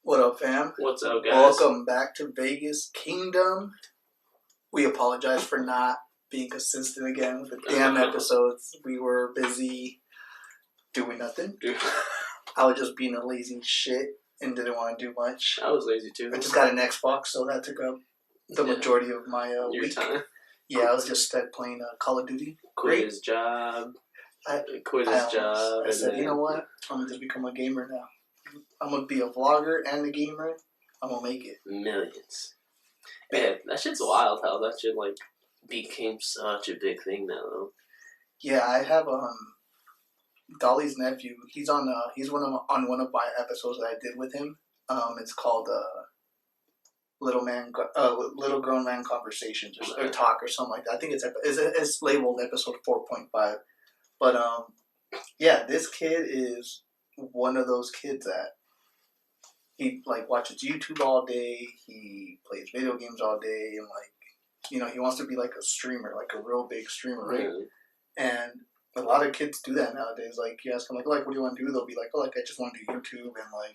What up, fam? What's up, guys? Welcome back to Vegas Kingdom. We apologize for not being consistent again with the damn episodes. We were busy doing nothing. I was just being a lazy shit and didn't want to do much. I was lazy too. I just got an Xbox, so that took up the majority of my Your week. time. Yeah, I was just stuck playing Call of Duty. Quit his job. I said, you know what? I'm going to just become a gamer now. I'm going to be a vlogger and a gamer. I'm going to make it. Millions. Man, that shit's wild how that shit, became such a big thing now, though. Yeah, I have, Dolly's nephew. He's on one of my episodes that I did with him. It's called, Little Grown Man Conversations or Talk or something like that. I think it's labeled episode 4.5. But, yeah, this kid is one of those kids that he watches YouTube all day. He plays video games all day, and he wants to be like a streamer, like a real big streamer, right? Really? And a lot of kids do that nowadays. Like you ask them, what do you want to do? They'll be like, I just want to do YouTube and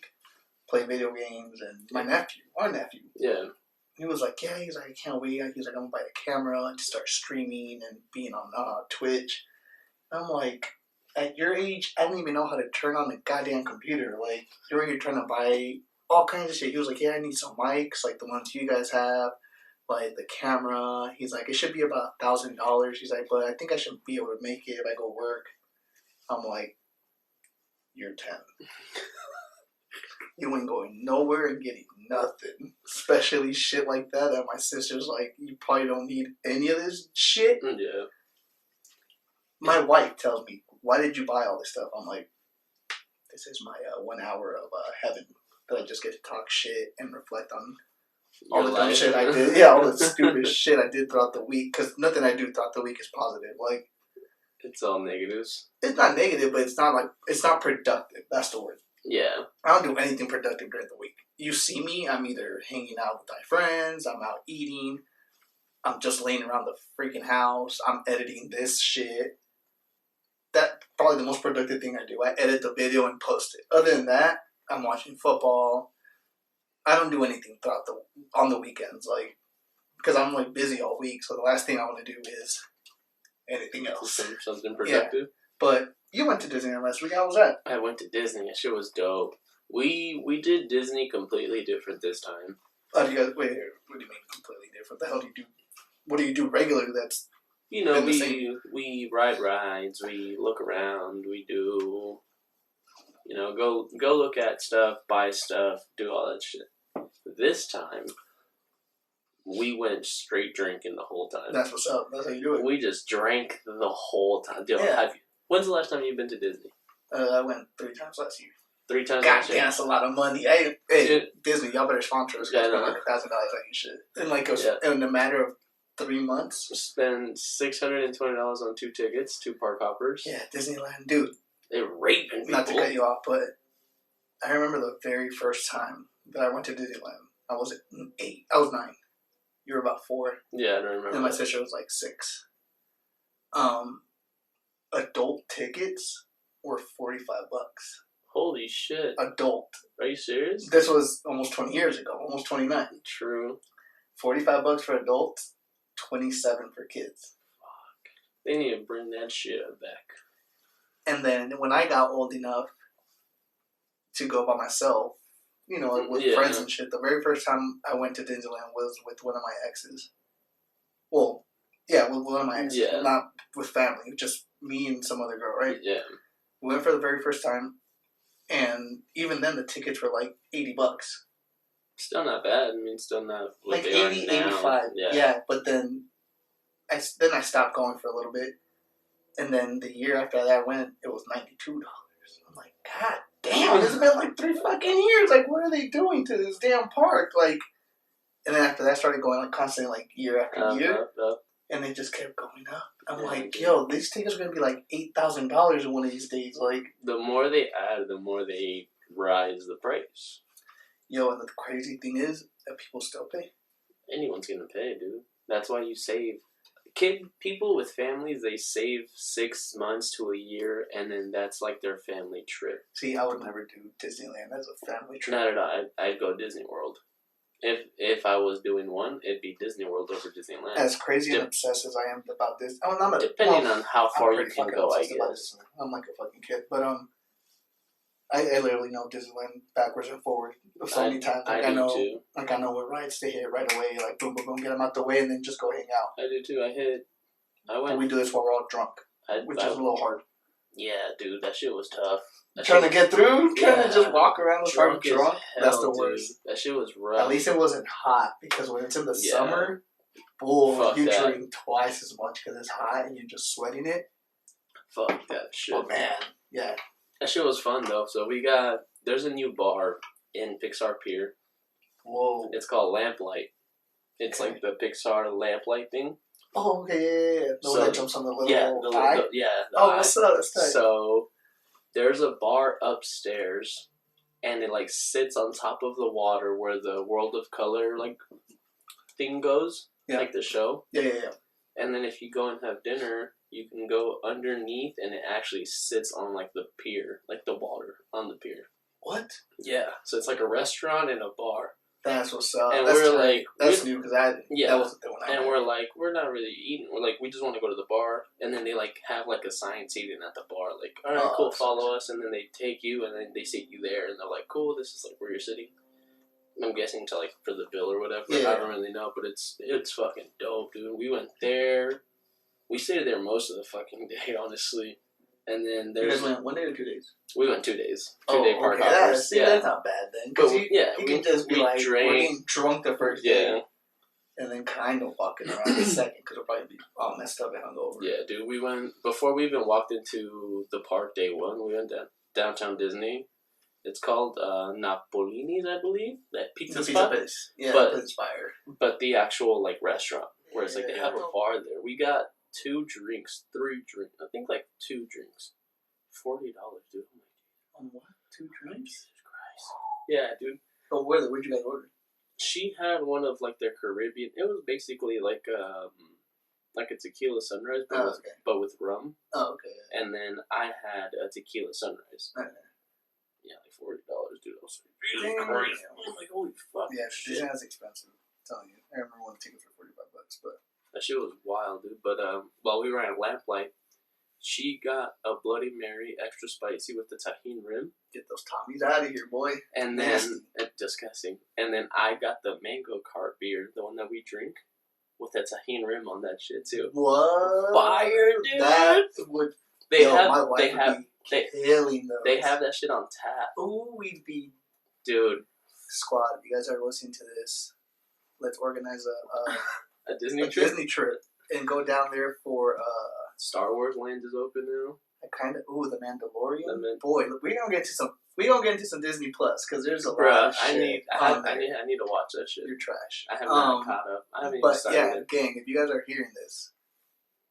play video games. And our nephew, yeah, he was like, yeah, he's like, I can't wait. He's like, I'm gonna buy a camera and start streaming and being on Twitch. And I'm like, at your age, I don't even know how to turn on the goddamn computer. Like, you're trying to buy all kinds of shit. He was like, yeah, I need some mics, like the ones you guys have, like the camera. He's like, it should be about $1,000. He's like, but I think I should be able to make it if I go work. I'm like, you're 10. You ain't going nowhere and getting nothing. Especially shit like that. And my sister's like, you probably don't need any of this shit. Yeah. My wife tells me, why did you buy all this stuff? I'm like, this is my 1 hour of heaven that I just get to talk shit and reflect on all the dumb shit I did. Yeah, all the stupid shit I did throughout the week. Because nothing I do throughout the week is positive. It's all negatives. It's not negative, but it's not productive. That's the word. Yeah. I don't do anything productive during the week. You see me, I'm either hanging out with my friends, I'm out eating, I'm just laying around the freaking house, I'm editing this shit. That's probably the most productive thing I do. I edit the video and post it. Other than that, I'm watching football. I don't do anything on the weekends, because I'm busy all week. So the last thing I want to do is anything else. Something productive. Yeah. But you went to Disneyland last week. How was that? I went to Disney. That shit was dope. We did Disney completely different this time. Wait, what do you mean completely different? The hell do you do? What do you do regularly that's we ride rides, we look around, we do, go look at stuff, buy stuff, do all that shit. This time, we went straight drinking the whole time. That's what's up. That's how you do it. We just drank the whole time. Yeah. When's the last time you've been to Disney? I went 3 times last year. 3 times God last year? damn, that's a lot of money. Hey, Disney, y'all better sponsor us. Yeah, I know. $1,000 like you should. In a matter of 3 months. Spend $620 on 2 tickets, 2 park hoppers. Yeah, Disneyland, dude. They're raping people. Not to cut you off, but I remember the very first time that I went to Disneyland. I was 8. I was 9. You were about 4. Yeah, I don't remember. And my sister was 6. Adult tickets were $45. Holy shit. Adult. Are you serious? This was almost 20 years ago. Almost 29. True. $45 for adults, $27 for kids. Fuck. They need to bring that shit back. And then when I got old enough to go by myself, with friends and shit, the very first time I went to Disneyland was with one of my exes. Well, yeah, with one of my exes. Yeah. Not with family, just me and some other girl, right? Yeah. We went for the very first time, and even then the tickets were $80. Still not bad. I mean, still not what they 80, are now. 85. Yeah. Yeah, but then I stopped going for a little bit, and then the year after that I went, it was $92. I'm like, God damn, it's been 3 fucking years. What are they doing to this damn park? And then after that, I started going constantly, year after year, and they just kept going up. I'm yo, these tickets are gonna be $8,000 in one of these days. The more they add, the more they rise the price. Yo, and the crazy thing is that people still pay. Anyone's gonna pay, dude. That's why you save people with families, they save 6 months to a year, and then that's like their family trip. See, I would never do Disneyland as a family trip. Not at all. I'd go Disney World. If I was doing one, it'd be Disney World over Disneyland. As crazy and obsessed as I am about this, depending on how far you can go, I guess. I'm like a fucking kid, but I literally know Disneyland backwards and forward so many times. Like I know, too. Like I know what rides to hit right away. Like boom, boom, boom, get them out the way, and then just go hang out. I do too. I went. And we do this while we're all drunk, which is a little hard. Yeah, dude, that shit was tough. Trying to get through, trying to just walk around with drunk. That's the worst. Dude. That shit was rough. At least it wasn't hot, because when it's in the summer, you drink twice as much because it's hot and you're just sweating it. Fuck that shit. Oh man, yeah. That shit was fun though. So there's a new bar in Pixar Pier. Whoa. It's called Lamplight. It's like the Pixar lamplight thing. Oh, okay, yeah. The one that jumps on the little eye? The eye. What's up? That's tight. So, there's a bar upstairs, and it, like, sits on top of the water where the World of Color, like, thing goes. Yeah. Like the show. Yeah. And then if you go and have dinner, you can go underneath, and it actually sits on, like, the pier. Like, the water on the pier. What? Yeah. So, it's like a restaurant and a bar. That's what's up. And that's new because that wasn't the one I and we're like, we're not really eating. We're like, we just want to go to the bar. And then they like have like assigned seating at the bar. Like, all right, cool, follow us. And then they take you and then they seat you there. And they're like, cool, this is like where you're sitting. I'm guessing to like for the bill or whatever. Yeah. I don't really know, but it's fucking dope, dude. We went there. We stayed there most of the fucking day, honestly. And then there's... You guys went 1 day or 2 days? We went 2 days. 2-day park hoppers. That's not bad then. Because you can just be like, we're getting drunk the first day. And then kind of walking around the second because we'll probably be all messed up and hungover. Yeah, dude. We went, before we even walked into the park day one, we went to downtown Disney. It's called Napolini's, I believe. That pizza spot. Pizza Spire. But the actual like restaurant, where it's like they have a bar there. We got 3 drinks. I think like 2 drinks. $40, dude. On what? 2 drinks? Jesus Christ. Yeah, dude. But where'd you guys order? She had one of like their Caribbean. It was basically like a tequila sunrise, but with rum. Oh, okay. And then I had a tequila sunrise. Yeah, like $40, dude. I was like, really crazy. I'm like, holy fuck. Yeah, Disneyland's expensive. I'm telling you. I remember one ticket for $45, but that shit was wild, dude. But while we were at Lamplight, she got a Bloody Mary extra spicy with the tahini rim. Get those Tommies out of here, boy. And then disgusting. And then I got the mango cart beer, the one that we drink, with that tahini rim on that shit too. What? Fire, dude. That would. They have that shit on tap. Ooh, we'd be. Dude. Squad, if you guys are listening to this, let's organize a Disney trip? Disney trip and go down there for Star Wars Land is open now. The Mandalorian. Boy, we gonna get into some Disney Plus because there's a lot of shit. I need to watch that shit. You're trash. I haven't been caught up. I haven't even started it. Gang, if you guys are hearing this,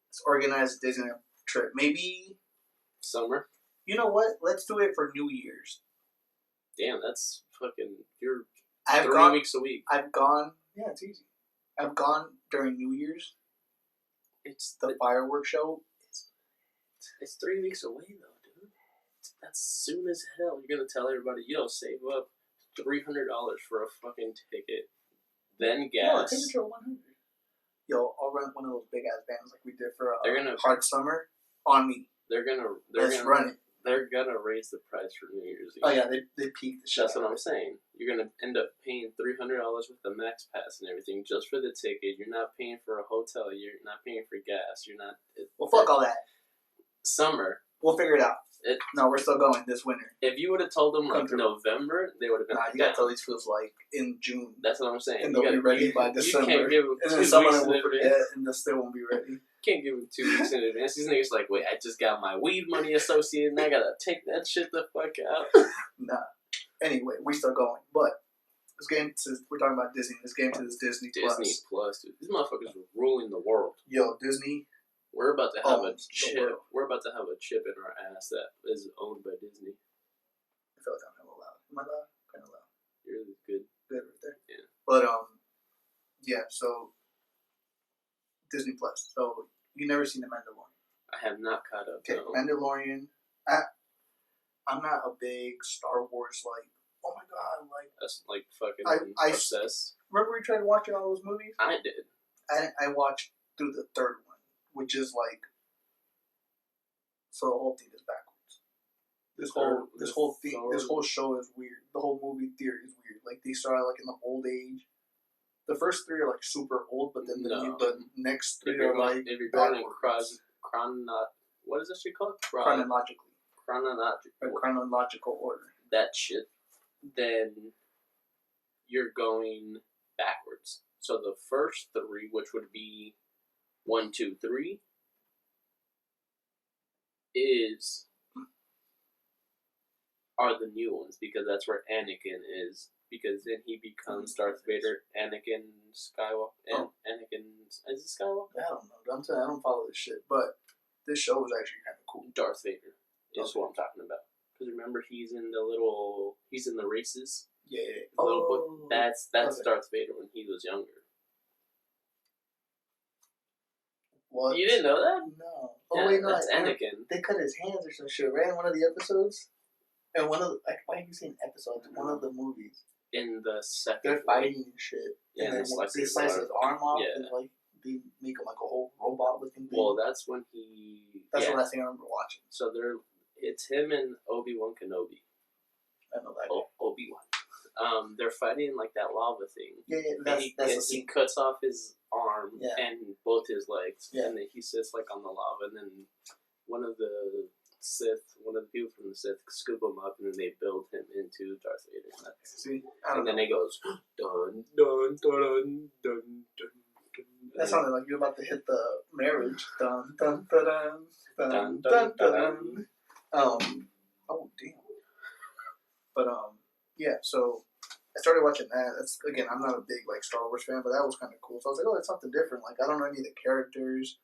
let's organize a Disney trip. Maybe summer. You know what? Let's do it for New Year's. Damn, that's fucking. You're 3 weeks a week. I've gone. Yeah, it's easy. I've gone during New Year's. It's the fireworks show. It's 3 weeks away though, dude. That's soon as hell. You're gonna tell everybody, save up $300 for a fucking ticket, then gas. No, tickets are $100. I'll rent one of those big ass bands like we did for Hard Summer on me. They're gonna run it. They're gonna raise the price for New Year's Eve. Oh yeah, they peaked the shit. That's what I'm saying. You're gonna end up paying $300 with the Max Pass and everything just for the ticket. You're not paying for a hotel. You're not paying for gas. You're not. Well, fuck all that. Summer. We'll figure it out. No, we're still going this winter. If you would have told them like November, they would have been. Nah, you gotta tell these fools like in June. That's what I'm saying. And they'll be ready by December. You can't give them 2 weeks will forget, and they still won't be ready. Can't give them 2 weeks in advance. These niggas like, wait, I just got my weed money associated, and I gotta take that shit the fuck out. Nah. Anyway, we still going, but we're talking about Disney. Let's get into this Disney Plus. Disney Plus, dude. These motherfuckers are ruling the world. Disney. We're about to have a chip. We're about to have a chip in our ass that is owned by Disney. I feel like I'm kind of loud. Am I loud? Kind of loud. You're good. Good right there. Yeah. But so Disney Plus. So you never seen The Mandalorian? I have not caught up. Okay, No. Mandalorian. I'm not a big Star Wars like. Oh my god! Like That's like fucking I obsessed. remember we tried watching all those movies. I did. I watched through the third one, which is like. So the whole thing is backwards. This whole show is weird. The whole movie theory is weird. Like they started like in the old age. The first three are like super old, but then the next three are like if you're going in what is this shit called? Chronological order. That shit. Then you're going backwards. So the first three, which would be 1, 2, 3, are the new ones because that's where Anakin is. Because then he becomes Darth Vader, Anakin Skywalker. Anakin is it Skywalker? I don't know. I don't follow this shit, but this show was actually kind of cool. Darth Vader is what I'm talking about. Because remember, he's in the races. Yeah. Little boy. That's Darth Vader when he was younger. What? You didn't know that? No. Oh wait, no. That's Anakin. They cut his hands or some shit, right? In one of the episodes. And why are you saying episodes? One of the movies. In the second. They're fighting and shit. Yeah, and they slice his arm off and like they make him like a whole robot looking thing. Well, that's when he. That's the last thing I remember watching. So it's him and Obi-Wan Kenobi. I know that. Obi-Wan. They're fighting like that lava thing. Yeah, he cuts off his arm and both his legs, and then he sits like on the lava, and then one of the people from the Sith scoop him up, and then they build him into Darth Vader. And then it goes dun dun dun dun dun. That sounded like you're about to hit the marriage. Dun dun dun dun dun dun dun. Oh damn. But yeah. So I started watching that. That's again, I'm not a big like Star Wars fan, but that was kind of cool. So I was like, oh, that's something different. Like I don't know any of the characters.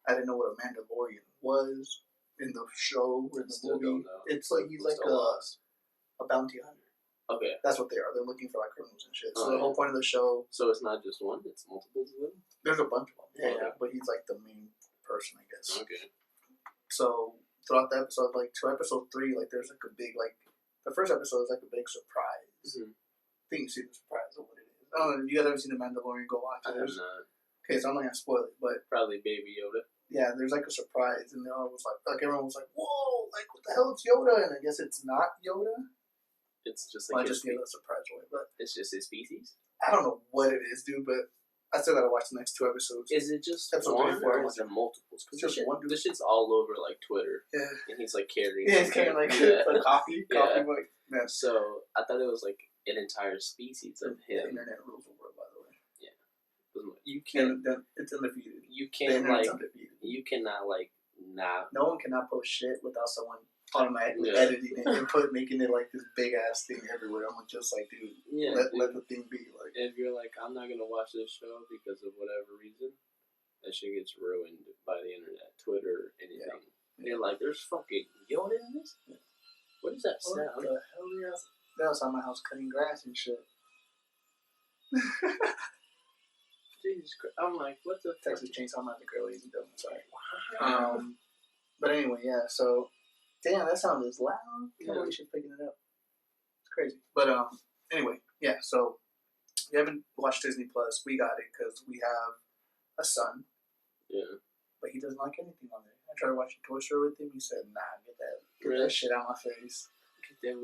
I didn't know what a Mandalorian was in the show or in the movie. It's like he's like a bounty hunter. Okay. That's what they are. They're looking for like criminals and shit. So the whole point of the show. So it's not just one; it's multiples of them. There's a bunch of them. Yeah, but he's like the main person, I guess. Okay. So throughout the episode, like to episode 3, like there's like a big like the first episode is like a big surprise. Mm-hmm. I think you see the surprise of what it is. I don't know. If you guys ever seen The Mandalorian? Go watch it. I have not. Okay, so I'm not gonna spoil it, but probably Baby Yoda. Yeah, there's like a surprise, and they all was like everyone was like, "Whoa! Like what the hell? It's Yoda!" And I guess it's not Yoda. It's just like I just gave a surprise away, but it's just his species. I don't know what it is, dude, but I still gotta watch the next 2 episodes. Is it just episode one, or is there multiples? Because this shit's all over like Twitter. Yeah, and he's like carrying. Yeah, he's carrying like a coffee mug. Yeah. So I thought it was like an entire species of him. The internet rules the world, by the way. Yeah, you can't. It's undefeated. You can't like. You cannot like not. No one cannot post shit without someone automatically editing it and making it like this big ass thing everywhere. I'm just like, dude, let the thing be. Like, if you're like, I'm not gonna watch this show because of whatever reason, that shit gets ruined by the internet, Twitter, anything. Yeah. You're like, there's fucking Yoda in this. Yeah. What is that sound? What the hell is that? That was on my house cutting grass and shit. Jesus Christ! I'm like, what the Texas Chainsaw Massacre, ladies and gentlemen. Sorry. But anyway, yeah. So, damn, that sound is loud. Can't believe she's picking it up. It's crazy. But anyway, yeah. So, we haven't watched Disney Plus. We got it because we have a son. Yeah. But he doesn't like anything on there. I tried watching Toy Story with him. He said, "Nah, get that shit out of my face."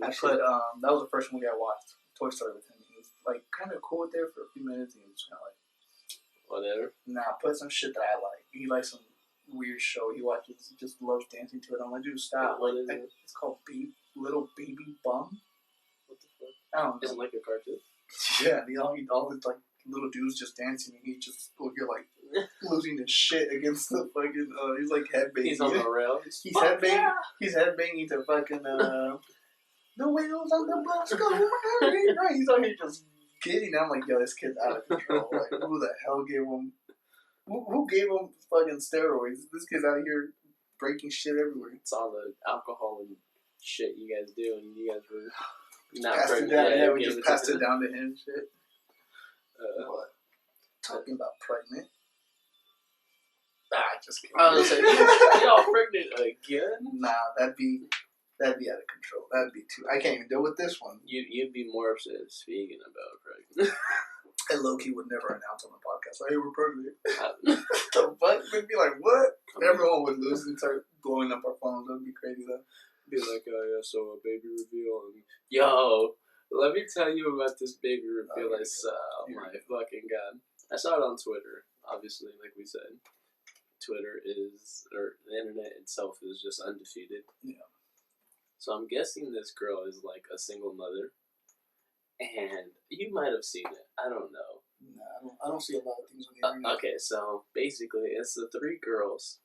I put that was the first movie I watched, Toy Story with him. He was like kind of cool with it for a few minutes, and he was kind of like, whatever. Nah, put some shit that I like. He likes some weird show he watches. He just loves dancing to it. I'm like, dude, stop. What is it? It's called Little Baby Bum. What the fuck? I don't know. Is it like a cartoon? Yeah, all these like little dudes just dancing, and he just you're like losing his shit against the fucking. He's like headbanging. He's on the rail. He's headbanging. Yeah. He's headbanging to fucking. The wheels on the bus go right. He's out here just getting. I'm like, yo, this kid's out of control. Like, who the hell gave him? Who gave him fucking steroids? This kid's out here breaking shit everywhere. It's all the alcohol and shit you guys do, and you guys were not passed it down. Yeah, we just passed it down to him. Shit. What? Talking about pregnant. Nah, just kidding. I was like, y'all pregnant again? Nah, that'd be out of control. That'd be too. I can't even deal with this one. You'd be more upset speaking about pregnant. And Loki would never announce on the podcast, like, hey, we're pregnant. The fuck? We'd be like, what? Everyone would lose and start blowing up our phones. That'd be crazy, though. Be like, oh, yeah, so a baby reveal. And, yo, let me tell you about this baby reveal I saw. Oh, my fucking God. I saw it on Twitter, obviously, like we said. Twitter is, or the internet itself is just undefeated. Yeah. So I'm guessing this girl is like a single mother. And you might have seen it. I don't know. Nah, I don't see a lot of things on the internet. Okay, so basically, it's the three girls.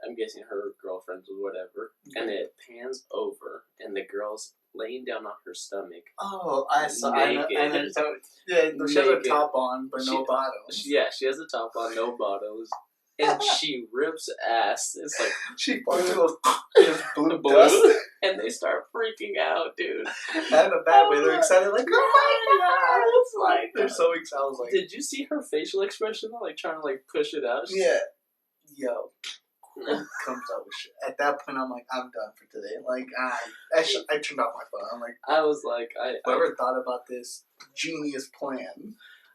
I'm guessing her girlfriends or whatever. Okay. And it pans over, and the girl's laying down on her stomach. Oh, I saw. Naked. I know. Yeah, she has a top on, but no bottoms. Yeah, she has a top on, no bottoms. And she rips ass. It's like she fucking goes blue dust, and they start freaking out, dude. Not in a bad way. They're excited, like, oh my God! It's like they're so excited. Like, did you see her facial expression? Like trying to like push it out. Yeah. Yo. Who comes out with shit? At that point, I'm like, I'm done for today. Like, I turned off my phone. I'm like, I was like, whoever thought about this genius plan.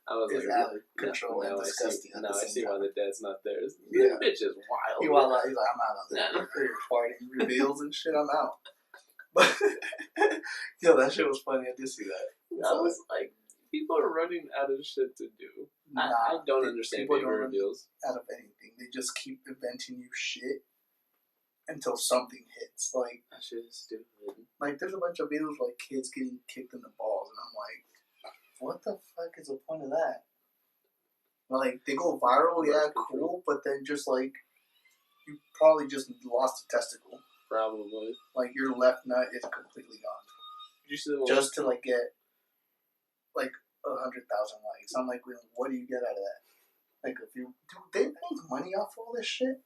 I was like, out of control and disgusting. Now I see why the dad's not there. Yeah. Bitch is wild. He's like, I'm out on that. They're farting reveals and shit. I'm out. But yo, that shit was funny. I did see that. I was like, people are running out of shit to do. I don't understand baby reveals. Out of anything, they just keep inventing new shit until something hits. Like that shit is stupid. Like there's a bunch of videos like kids getting kicked in the balls, and I'm like, what the fuck is the point of that? Like, they go viral, yeah, cool, but then just, like, you probably just lost a testicle. Probably. Like, your left nut is completely gone. Did you see the one? Just to, like, get, like, 100,000 likes. I'm like, what do you get out of that? Like, if you... Do they make money off all this shit?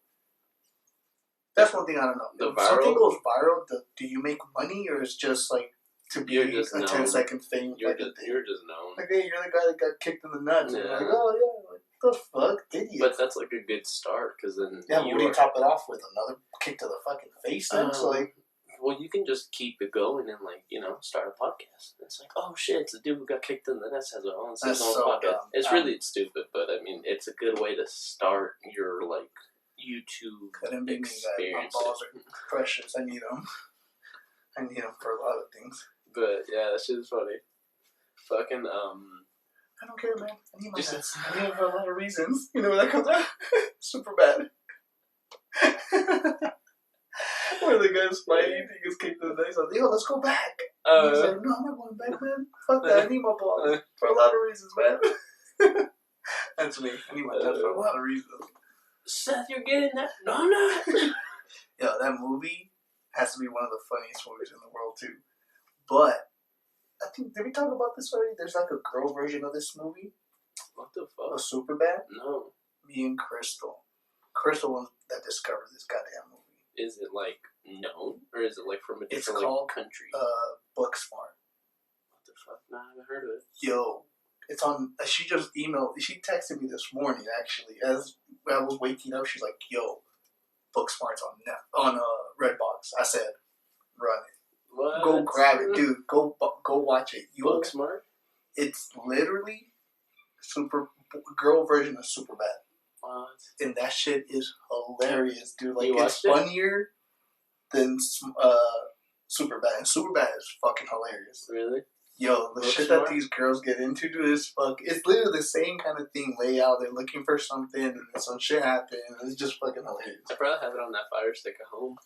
That's one thing I don't know. If something goes viral, do you make money, or is just, like, to be a 10-second thing? You're just known. Like, hey, you're the guy that got kicked in the nuts. Yeah. And you're like, oh, yeah, like, the fuck, idiot. But that's, like, a good start, because then... Yeah, but what do you top it off with? Another kick to the fucking face next? Like... Well, you can just keep it going and, like, you know, start a podcast. It's like, oh, shit, it's a dude who got kicked in the nuts has a own podcast. Dumb. It's really stupid, but, I mean, it's a good way to start your, like, YouTube experience. My balls are precious. I need them. I need them for a lot of things. But, yeah, that shit is funny. Fucking, I don't care, man. I need my nuts. I need them for a lot of reasons. You know where that comes out? Super bad. Where the guy's fighting, he gets kicked in the nuts. He's like, yo, let's go back. He's like, no, I'm not going back, man. Fuck that. I need my balls for a lot of reasons, man. That's me. I need my nuts for a lot of reasons. Seth, you're getting that? No, I'm not. Yo, that movie has to be one of the funniest movies in the world, too. But, I think, did we talk about this already? There's like a girl version of this movie. What the fuck? A Superbad? No. Me and Crystal. Crystal was that discovered this goddamn movie. Is it, like, known? Or is it, like, from a different country? Booksmart. What the fuck? No, I haven't heard of it. Yo, it's on... She just emailed... She texted me this morning, actually. As I was waking up, she's like, yo, Booksmart's on Redbox. I said, run it. What? Go grab it, dude. Go watch it. Booksmart? It's literally girl version of Superbad. What? And that shit is hilarious, dude. Like, it's funnier than Superbad. And Superbad is fucking hilarious. Really? Yo, the shit that these girls get into, dude, is it's literally the same kind of thing. Layout, they're looking for something, and then some shit happens. It's just fucking hilarious. I probably have it on that Fire Stick at home.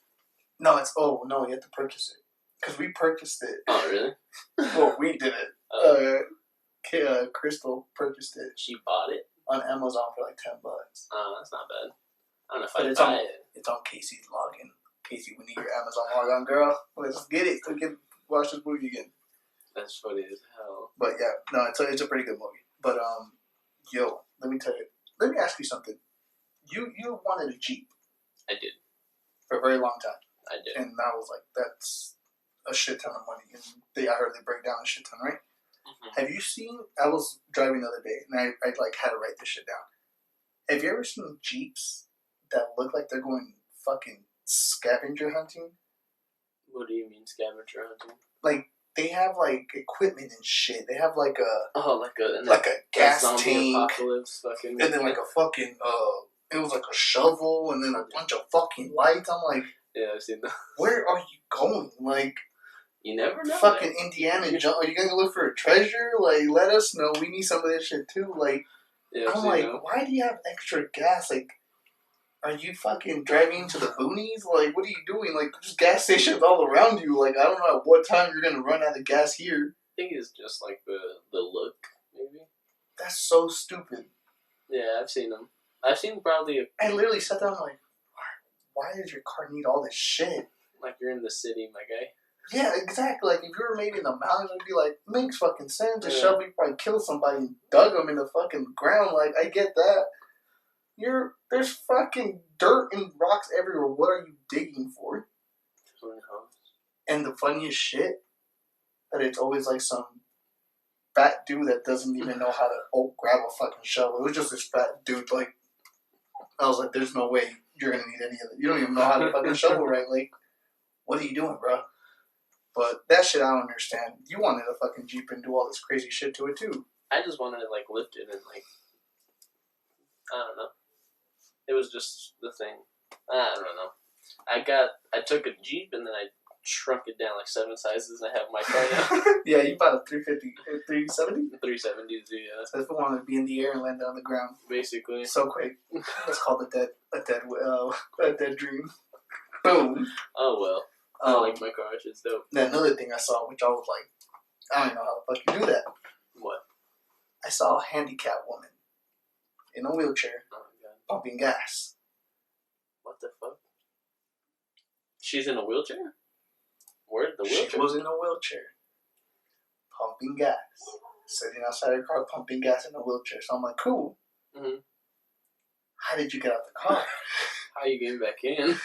No, you have to purchase it. Because we purchased it. Oh, really? Well, we did it. Crystal purchased it. She bought it? On Amazon for like $10. Oh, that's not bad. I don't know if I'd buy it. It's on Casey's login. Casey, we need your Amazon login, girl. Let's get it. We can watch this movie again. That's funny as hell. But yeah, no, it's a pretty good movie. But yo, let me tell you. Let me ask you something. You wanted a Jeep. I did. For a very long time. I did. And I was like, that's a shit ton of money. And I heard they break down a shit ton, right? Mm-hmm. Have you seen? I was driving the other day, and I like had to write this shit down. Have you ever seen Jeeps that look like they're going fucking scavenger hunting. What do you mean scavenger hunting? Like they have like equipment and shit. They have like a like a gas zombie tank, apocalypse fucking, and then like a fucking it was like a shovel, and then a bunch of fucking lights. I'm like, yeah, I've seen that. where are you going? Like, you never know. Fucking Indiana Jones. Are you gonna look for a treasure? Like, let us know. We need some of this shit too. Like, Yeah, I'm like, why do you have extra gas? Like, are you fucking driving into the boonies? Like, what are you doing? Like, there's gas stations all around you. Like, I don't know at what time you're gonna run out of gas here. I think it's just like the look, maybe. That's so stupid. Yeah, I've seen them. I've seen probably. I literally sat down like, why does your car need all this shit? Like you're in the city, my guy. Yeah, exactly. Like, if you were maybe in the mountains, I'd be like, makes fucking sense. A shovel, you probably killed somebody and dug them in the fucking ground. Like, I get that. There's fucking dirt and rocks everywhere. What are you digging for? And the funniest shit, that it's always like some fat dude that doesn't even know how to grab a fucking shovel. It was just this fat dude. Like, I was like, there's no way you're gonna need any of it. You don't even know how to fucking shovel right. Like, what are you doing, bro? But that shit I don't understand. You wanted a fucking Jeep and do all this crazy shit to it too. I just wanted to like lift it and like, I don't know. It was just the thing. I don't know. I took a Jeep and then I shrunk it down like 7 sizes and I have my car now. Yeah, you bought a 350, 370? 370, yeah. So if it wanted to be in the air and land on the ground. Basically. So quick. That's called a dead dream. Boom. Oh well. I like my car. It's dope. Then another thing I saw, which I was like, I don't know how the fuck you do that. What? I saw a handicapped woman in a wheelchair pumping gas. What the fuck? She's in a wheelchair? Where's the wheelchair? She was in a wheelchair, pumping gas, sitting outside her car, pumping gas in a wheelchair. So I'm like, cool. Mm-hmm. How did you get out the car? How you getting back in?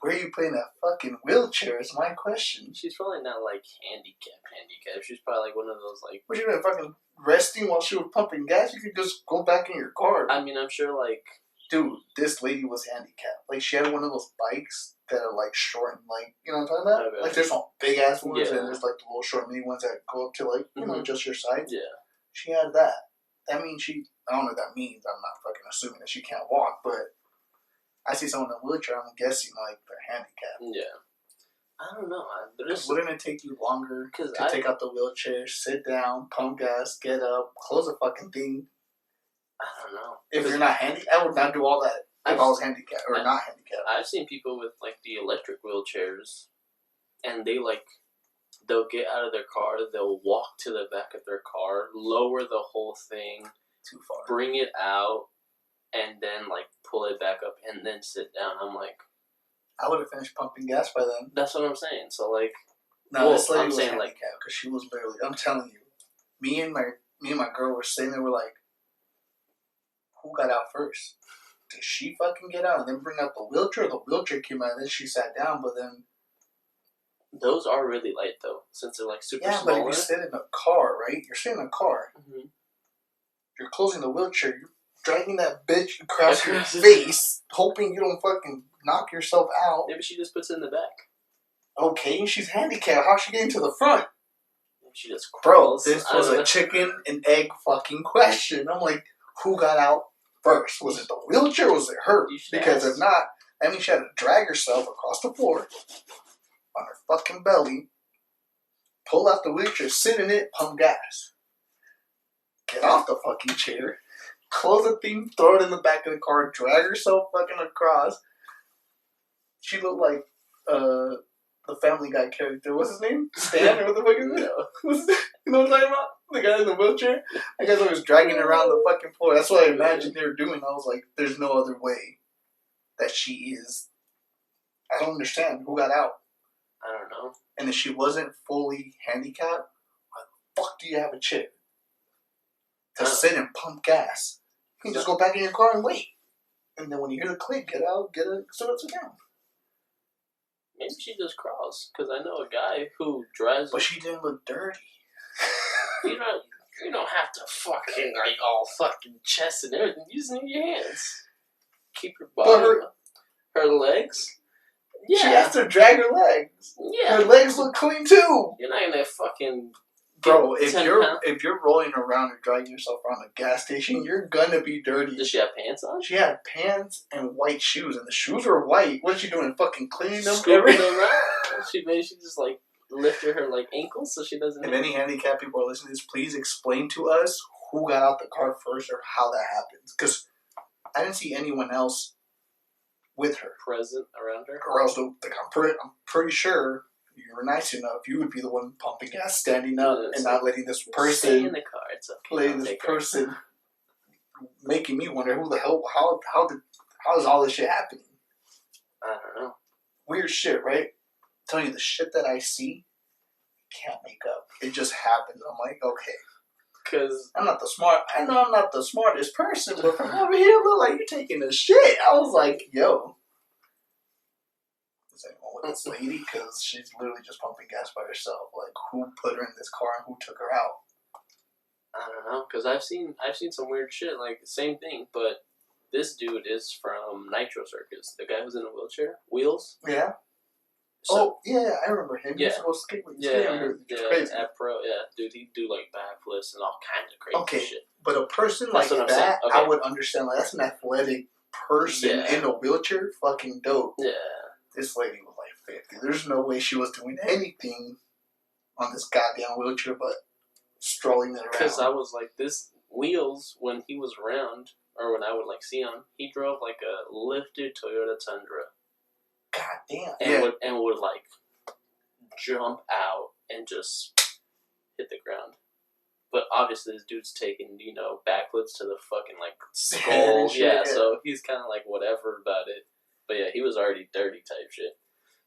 Where are you putting that fucking wheelchair is my question. She's probably not like handicapped. She's probably like one of those like... What, you been fucking resting while she was pumping gas? You could just go back in your car. I mean, I'm sure like... Dude, this lady was handicapped. Like, she had one of those bikes that are like short and like, you know what I'm talking about? Okay. Like, there's some big ass ones and there's like the little short mini ones that go up to like, you know, just your size. Yeah. She had that. That means I don't know what that means. I'm not fucking assuming that she can't walk, but I see someone in a wheelchair, I'm guessing like they're handicapped. Yeah. I don't know. Wouldn't it take you longer to take out the wheelchair, sit down, pump gas, get up, close the fucking thing? I don't know. If you're not handicapped, I would not do all that if I was handicapped or not handicapped. I've seen people with like the electric wheelchairs, and they'll get out of their car, they'll walk to the back of their car, lower the whole thing, too far, bring it out, and then like pull it back up and then sit down. I'm like, I would have finished pumping gas by then. That's what I'm saying. So like, no, this lady was handicapped because she was literally. I'm telling you, me and my girl were sitting there. We're like, who got out first? Did she fucking get out and then bring out the wheelchair? The wheelchair came out and then she sat down, but then. Those are really light though, since they're like super small. Yeah, but if you sit in a car, right? You're sitting in a car. Mm-hmm. You're closing the wheelchair. You're dragging that bitch across your face, hoping you don't fucking knock yourself out. Maybe she just puts it in the back. Okay, she's handicapped. How's she getting to the front? She just crawls. Bro, this was a chicken and egg fucking question. I'm like, who got out first? Was it the wheelchair or was it her? Because if not, that means she had to drag herself across the floor on her fucking belly, pull out the wheelchair, sit in it, pump gas. Get off the fucking chair, close the thing, throw it in the back of the car, drag herself fucking across. She looked like the Family Guy character. What's his name? Stan or what the fuck is it? You know what I'm talking about? The guy in the wheelchair? I guess I was dragging around the fucking floor. That's what I imagined they were doing. I was like, there's no other way that she is. I don't understand. Who got out? I don't know. And if she wasn't fully handicapped, why the fuck do you have a chair? To sit and pump gas. You can just go back in your car and wait. And then when you hear the click, get out, sit down. Maybe she just crawls. Because I know a guy who drives... But she didn't look dirty. You don't have to fucking, like, all fucking chest and everything. You just need your hands. keep her body. Her legs. Yeah. She has to drag her legs. Yeah. Her legs look clean too. You're not gonna fucking. Bro, if you're rolling around and dragging yourself around a gas station, you're gonna be dirty. Does she have pants on? She had pants and white shoes, and the shoes were white. What's she doing? Fucking cleaning them? Scooping them out? She just like lifted her like ankles so she doesn't. If any handicapped people are listening to this, please explain to us who got out the car first or how that happens. Because I didn't see anyone else with her present around her. Or else, I'm pretty sure. You were nice enough, you would be the one pumping gas, standing up, and not letting this person stay in the car. It's okay. Letting this person making me wonder who the hell, how is all this shit happening? I don't know. Weird shit, right? I'm telling you, the shit that I see, can't make up. It just happens. I'm like, okay. Cause I know I'm not the smartest person, but from over here, look like you're taking a shit. I was like, yo. Is anyone with this lady? Because she's literally just pumping gas by herself. Like, who put her in this car and who took her out? I don't know. Because I've seen some weird shit. Like, same thing, but this dude is from Nitro Circus. The guy who's in a wheelchair. Wheels? Yeah. So, yeah, I remember him. He used to go skate with crazy. Ep.13, dude, he'd do like backflips and all kinds of crazy shit. But a person like that, I would understand. Like, that's an athletic person in a wheelchair. Fucking dope. Yeah. This lady was like 50. There's no way she was doing anything on this goddamn wheelchair but strolling it around. Because I was like, this Wheels, when he was around, or when I would like see him, he drove like a lifted Toyota Tundra. God damn. And would like jump out and just hit the ground. But obviously this dude's taking, backflips to the fucking like skull. Yeah, so he's kind of like whatever about it. But yeah, he was already dirty type shit.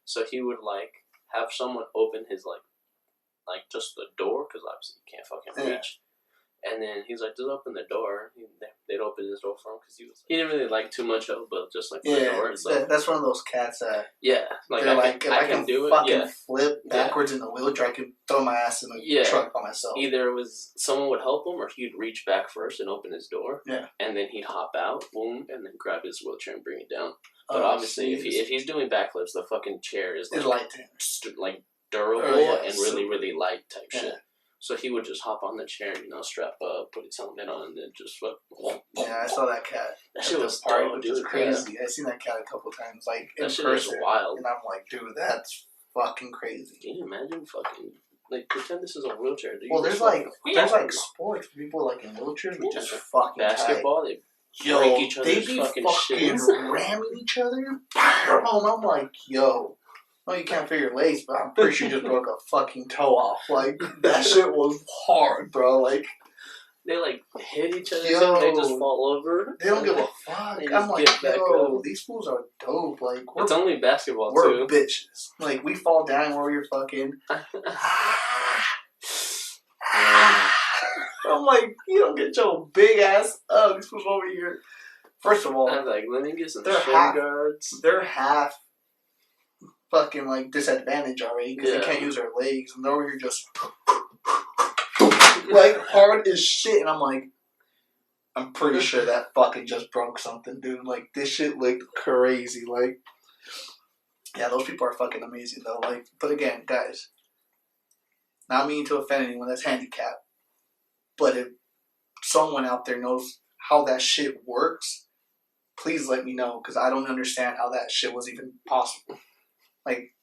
So he would like have someone open his like just the door, because obviously you can't fucking reach. And then he's like, just open the door. They'd open his door for him because he didn't really like too much of it, but just like the door. So. That's one of those cats that if I can do it, fucking flip backwards in the wheelchair, I can throw my ass in the truck by myself. Either it was someone would help him, or he'd reach back first and open his door. Yeah. And then he'd hop out, boom, and then grab his wheelchair and bring it down. But obviously, if he's doing backflips, the fucking chair is light, like durable and really, really light type shit. So he would just hop on the chair, strap up, put his helmet on, and then just fuck. Yeah, I saw that cat. That shit was dope, dude. Crazy. Yeah. I've seen that cat a couple times, like in person. Was wild. And I'm like, dude, that's fucking crazy. Can you imagine fucking pretend this is a wheelchair? Well, there's like sports people like in wheelchairs with just fucking basketball. They break each other's they be fucking ramming each other. And I'm like, yo. Well, you can't feel your legs, but I'm pretty sure you just broke a fucking toe off. Like, that shit was hard, bro. Like, they, hit each other and they just fall over. They don't give a fuck. I'm like, these fools are dope. Like, it's only basketball, we're bitches. Like, we fall down where we're fucking... I'm like, you don't get your big ass up. These fools over here. First of all... I'm like, let me get some shin guards. They're half... fucking disadvantage already because they can't use their legs and they're over here just hard as shit, and I'm like, I'm pretty sure that fucking just broke something, dude. Like, this shit looked crazy. Like, yeah, those people are fucking amazing though. Like, but again, guys, not meaning to offend anyone that's handicapped, but if someone out there knows how that shit works, please let me know, because I don't understand how that shit was even possible. Like,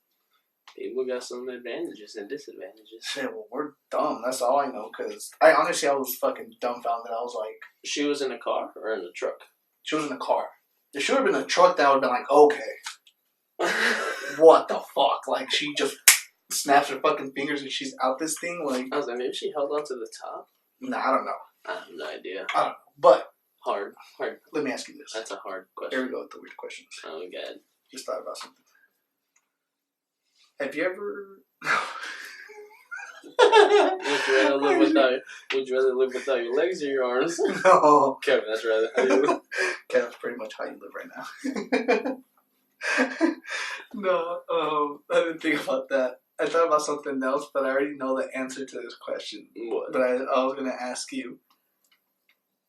people got some advantages and disadvantages. Shit, well, we're dumb. That's all I know. Because I was fucking dumbfounded. I was like... She was in a car or in a truck? She was in a car. There should have been a truck that would have been like, okay. What the fuck? Like, she just snaps her fucking fingers and she's out this thing. Like, I was like, maybe she held on to the top? Nah, I don't know. I have no idea. I don't know. But... Hard. Let me ask you this. That's a hard question. Here we go with the weird questions. Oh, God. Just thought about something. Have you ever... Would you rather live without your legs or your arms? No. Kevin, that's rather how you live. Kevin's pretty much how you live right now. No, I didn't think about that. I thought about something else, but I already know the answer to this question. What? But I was going to ask you,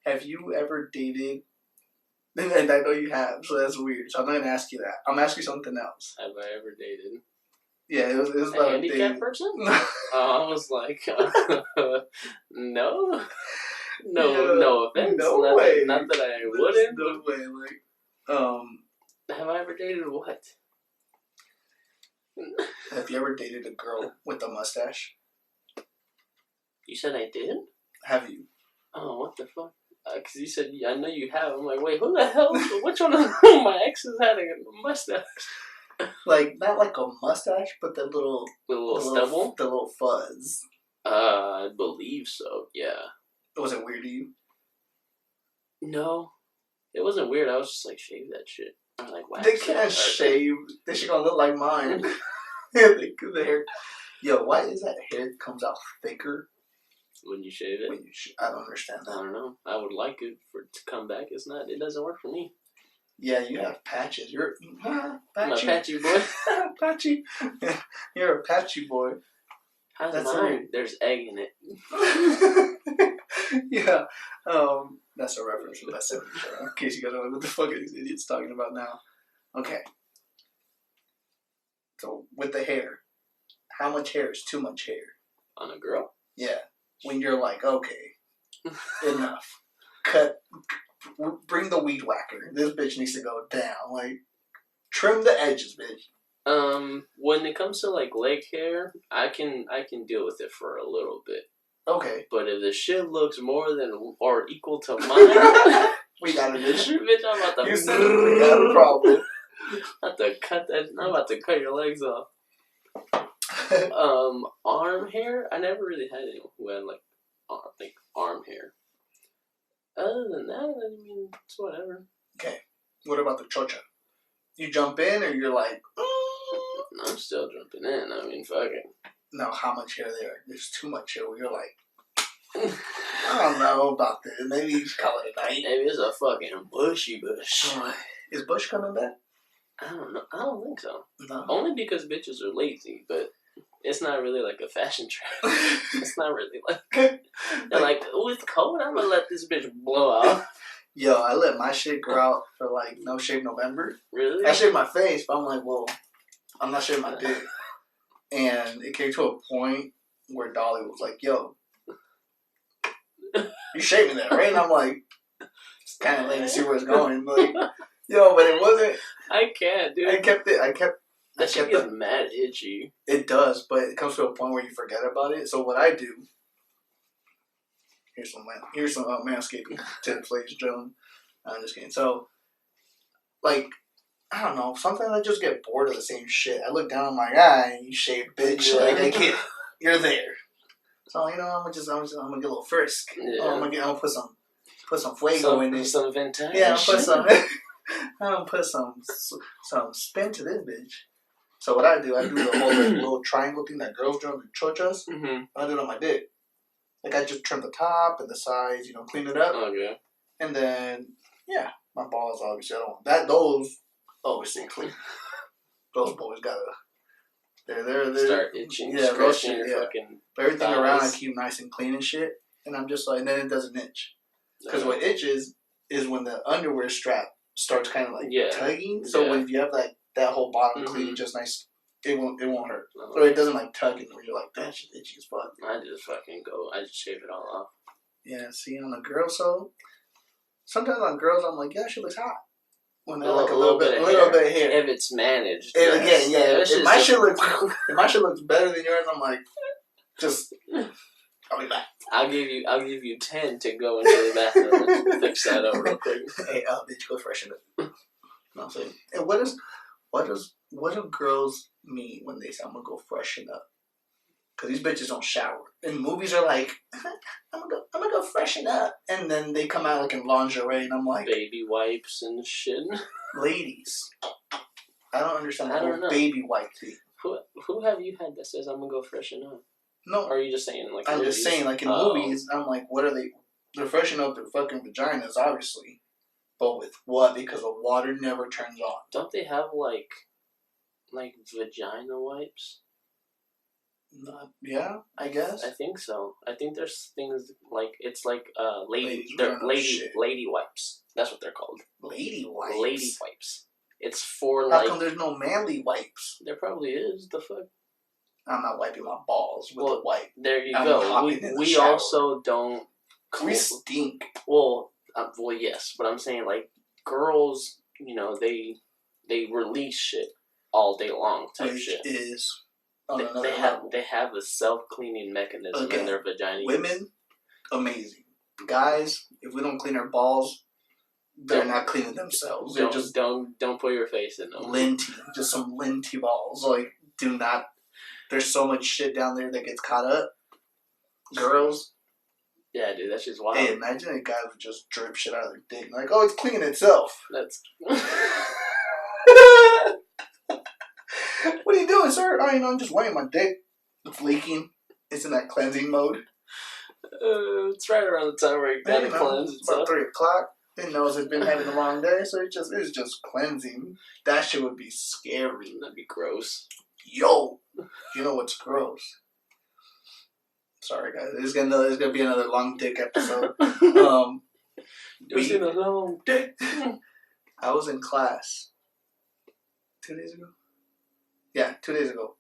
have you ever dated And I know you have, so that's weird. So I'm not gonna ask you that. I'm gonna ask you something else. Have I ever dated Yeah, it was a about a handicapped date. person? I was like, no, Yeah, no offense. no way. Not that I There's wouldn't. no way. Like, Have I ever dated what? have you ever dated a girl with a mustache? You said I did? Have you? Oh, what the fuck? Because you said, I know you have. I'm like, wait, who the hell? Which one of my exes had a mustache? Like, not like a mustache, but the little Stubble? the little fuzz. I believe so, yeah. Was it weird to you? No, it wasn't weird. I was just like, shave that shit. I was like, wow. They can't shave. They should gonna look like mine. The hair. Yo, why is that hair comes out thicker when you shave it? I don't understand that. I don't know. I would like it for it to come back. It's not. It doesn't work for me. Yeah, you have patches. You're I'm a patchy boy. Patchy. You're a patchy boy. How's that's mine? There's egg in it. Yeah. That's a reference from that 70s show. In case you guys don't know what the fuck are these idiots talking about now. Okay. So with the hair, how much hair is too much hair? On a girl? Yeah. When you're like, okay, enough. Cut. Bring the weed whacker. This bitch needs to go down. Like, trim the edges, bitch. When it comes to like leg hair, I can deal with it for a little bit. Okay. But if the shit looks more than or equal to mine, we got an issue. Bitch, I'm about to. You said we got a problem. I'm about to cut your legs off. Arm hair. I never really had anyone who had like arm hair. Other than that, I mean, it's whatever. Okay. What about the chocha? You jump in, or you're like, I'm still jumping in. I mean, fucking. No, how much hair there? There's too much hair where you're like, I don't know about this. Maybe you should call it a night. Maybe it's a fucking bushy bush. Is Bush coming back? I don't know. I don't think so. No. Only because bitches are lazy, but it's not really like a fashion trend. It's not really like they're like, oh, it's cold. I'm gonna let this bitch blow off. Yo, I let my shit grow out for like No Shave November. Really? I shaved my face, but I'm like, well, I'm not shaving my dick. And it came to a point where Dolly was like, yo, you shaving that, right? And I'm like, just kind of letting you see where it's going. Like, yo, but it wasn't. I can't, dude. I kept that shit gets mad itchy. It does, but it comes to a point where you forget about it. So what I do, here's some manscaping tips, ladies and gentlemen. I'm just kidding. So, like, I don't know. Sometimes I just get bored of the same shit. I look down on my guy, and you shave, bitch. Yeah. Like, I can't. You're there. So you know, I'm gonna get a little frisk. Yeah. I'm gonna put some fuego in it. Some vintage. Yeah, I'm gonna put some spin to this bitch. So what I do the whole little triangle thing that girls do on the chochas. Mm-hmm. I do it on my dick. Like I just trim the top and the sides, clean it up. Okay. And then my balls obviously I don't want those obviously clean. Those boys gotta they're start itching, scratching your fucking. But everything thighs. around I keep nice and clean and shit. And I'm just like, and then it doesn't itch. Because what itches is when the underwear strap starts kind of like tugging. So when you have that whole bottom clean, just nice, it won't hurt. Or it doesn't like tug it where you're like, that shit itchy as fuck. I just shave it all off. Yeah, see on a girl, so sometimes on girls I'm like, yeah, she looks hot. When they're like a little bit of hair. If it's managed. If my shit looks better than yours, I'm like, I'll be back. I'll give you 10 to go into the bathroom and fix that up real quick. Hey, bitch, go freshen up. No, I'm saying. And what do girls mean when they say I'm gonna go freshen up? Because these bitches don't shower. And movies are like, I'm gonna go freshen up, and then they come out like in lingerie, and I'm like, baby wipes and shit. Ladies, I don't understand the whole baby wipe thing. Who have you had that says I'm gonna go freshen up? No. Or are you just saying like? I'm just saying like in movies, I'm like, what are they? They're freshening up their fucking vaginas, obviously. But with what? Because the water never turns on. Don't they have like vagina wipes? Yeah, I guess. I think so. I think there's things like it's like Ladies, we they're don't know shit. lady wipes. That's what they're called. Lady wipes. Lady wipes. It's for How like. come there's no manly wipes? There probably is. The fuck. I'm not wiping my balls with a wipe. There you I'm go. We also don't. We stink. Well, yes, but I'm saying like girls, they release shit all day long type Which shit. is they have a self-cleaning mechanism in their vagina. Women, amazing. Guys, if we don't clean our balls, they're not cleaning themselves. They're just don't put your face in them. Linty, just some linty balls. Like, do not. There's so much shit down there that gets caught up. Girls. Yeah, dude, that's just wild. Hey, imagine a guy would just drip shit out of their dick. Like, oh, it's cleaning itself. That's. What are you doing, sir? Oh, I'm just wiping my dick. It's leaking. It's in that cleansing mode. It's right around the time where you gotta cleanse. It's about 3 o'clock. It knows it's been having a long day, so it's just cleansing. That shit would be scary. That'd be gross. Yo, you know what's gross? Sorry, guys. It's gonna be another long dick episode. It's been a long dick. I was in class 2 days ago. Yeah, 2 days ago.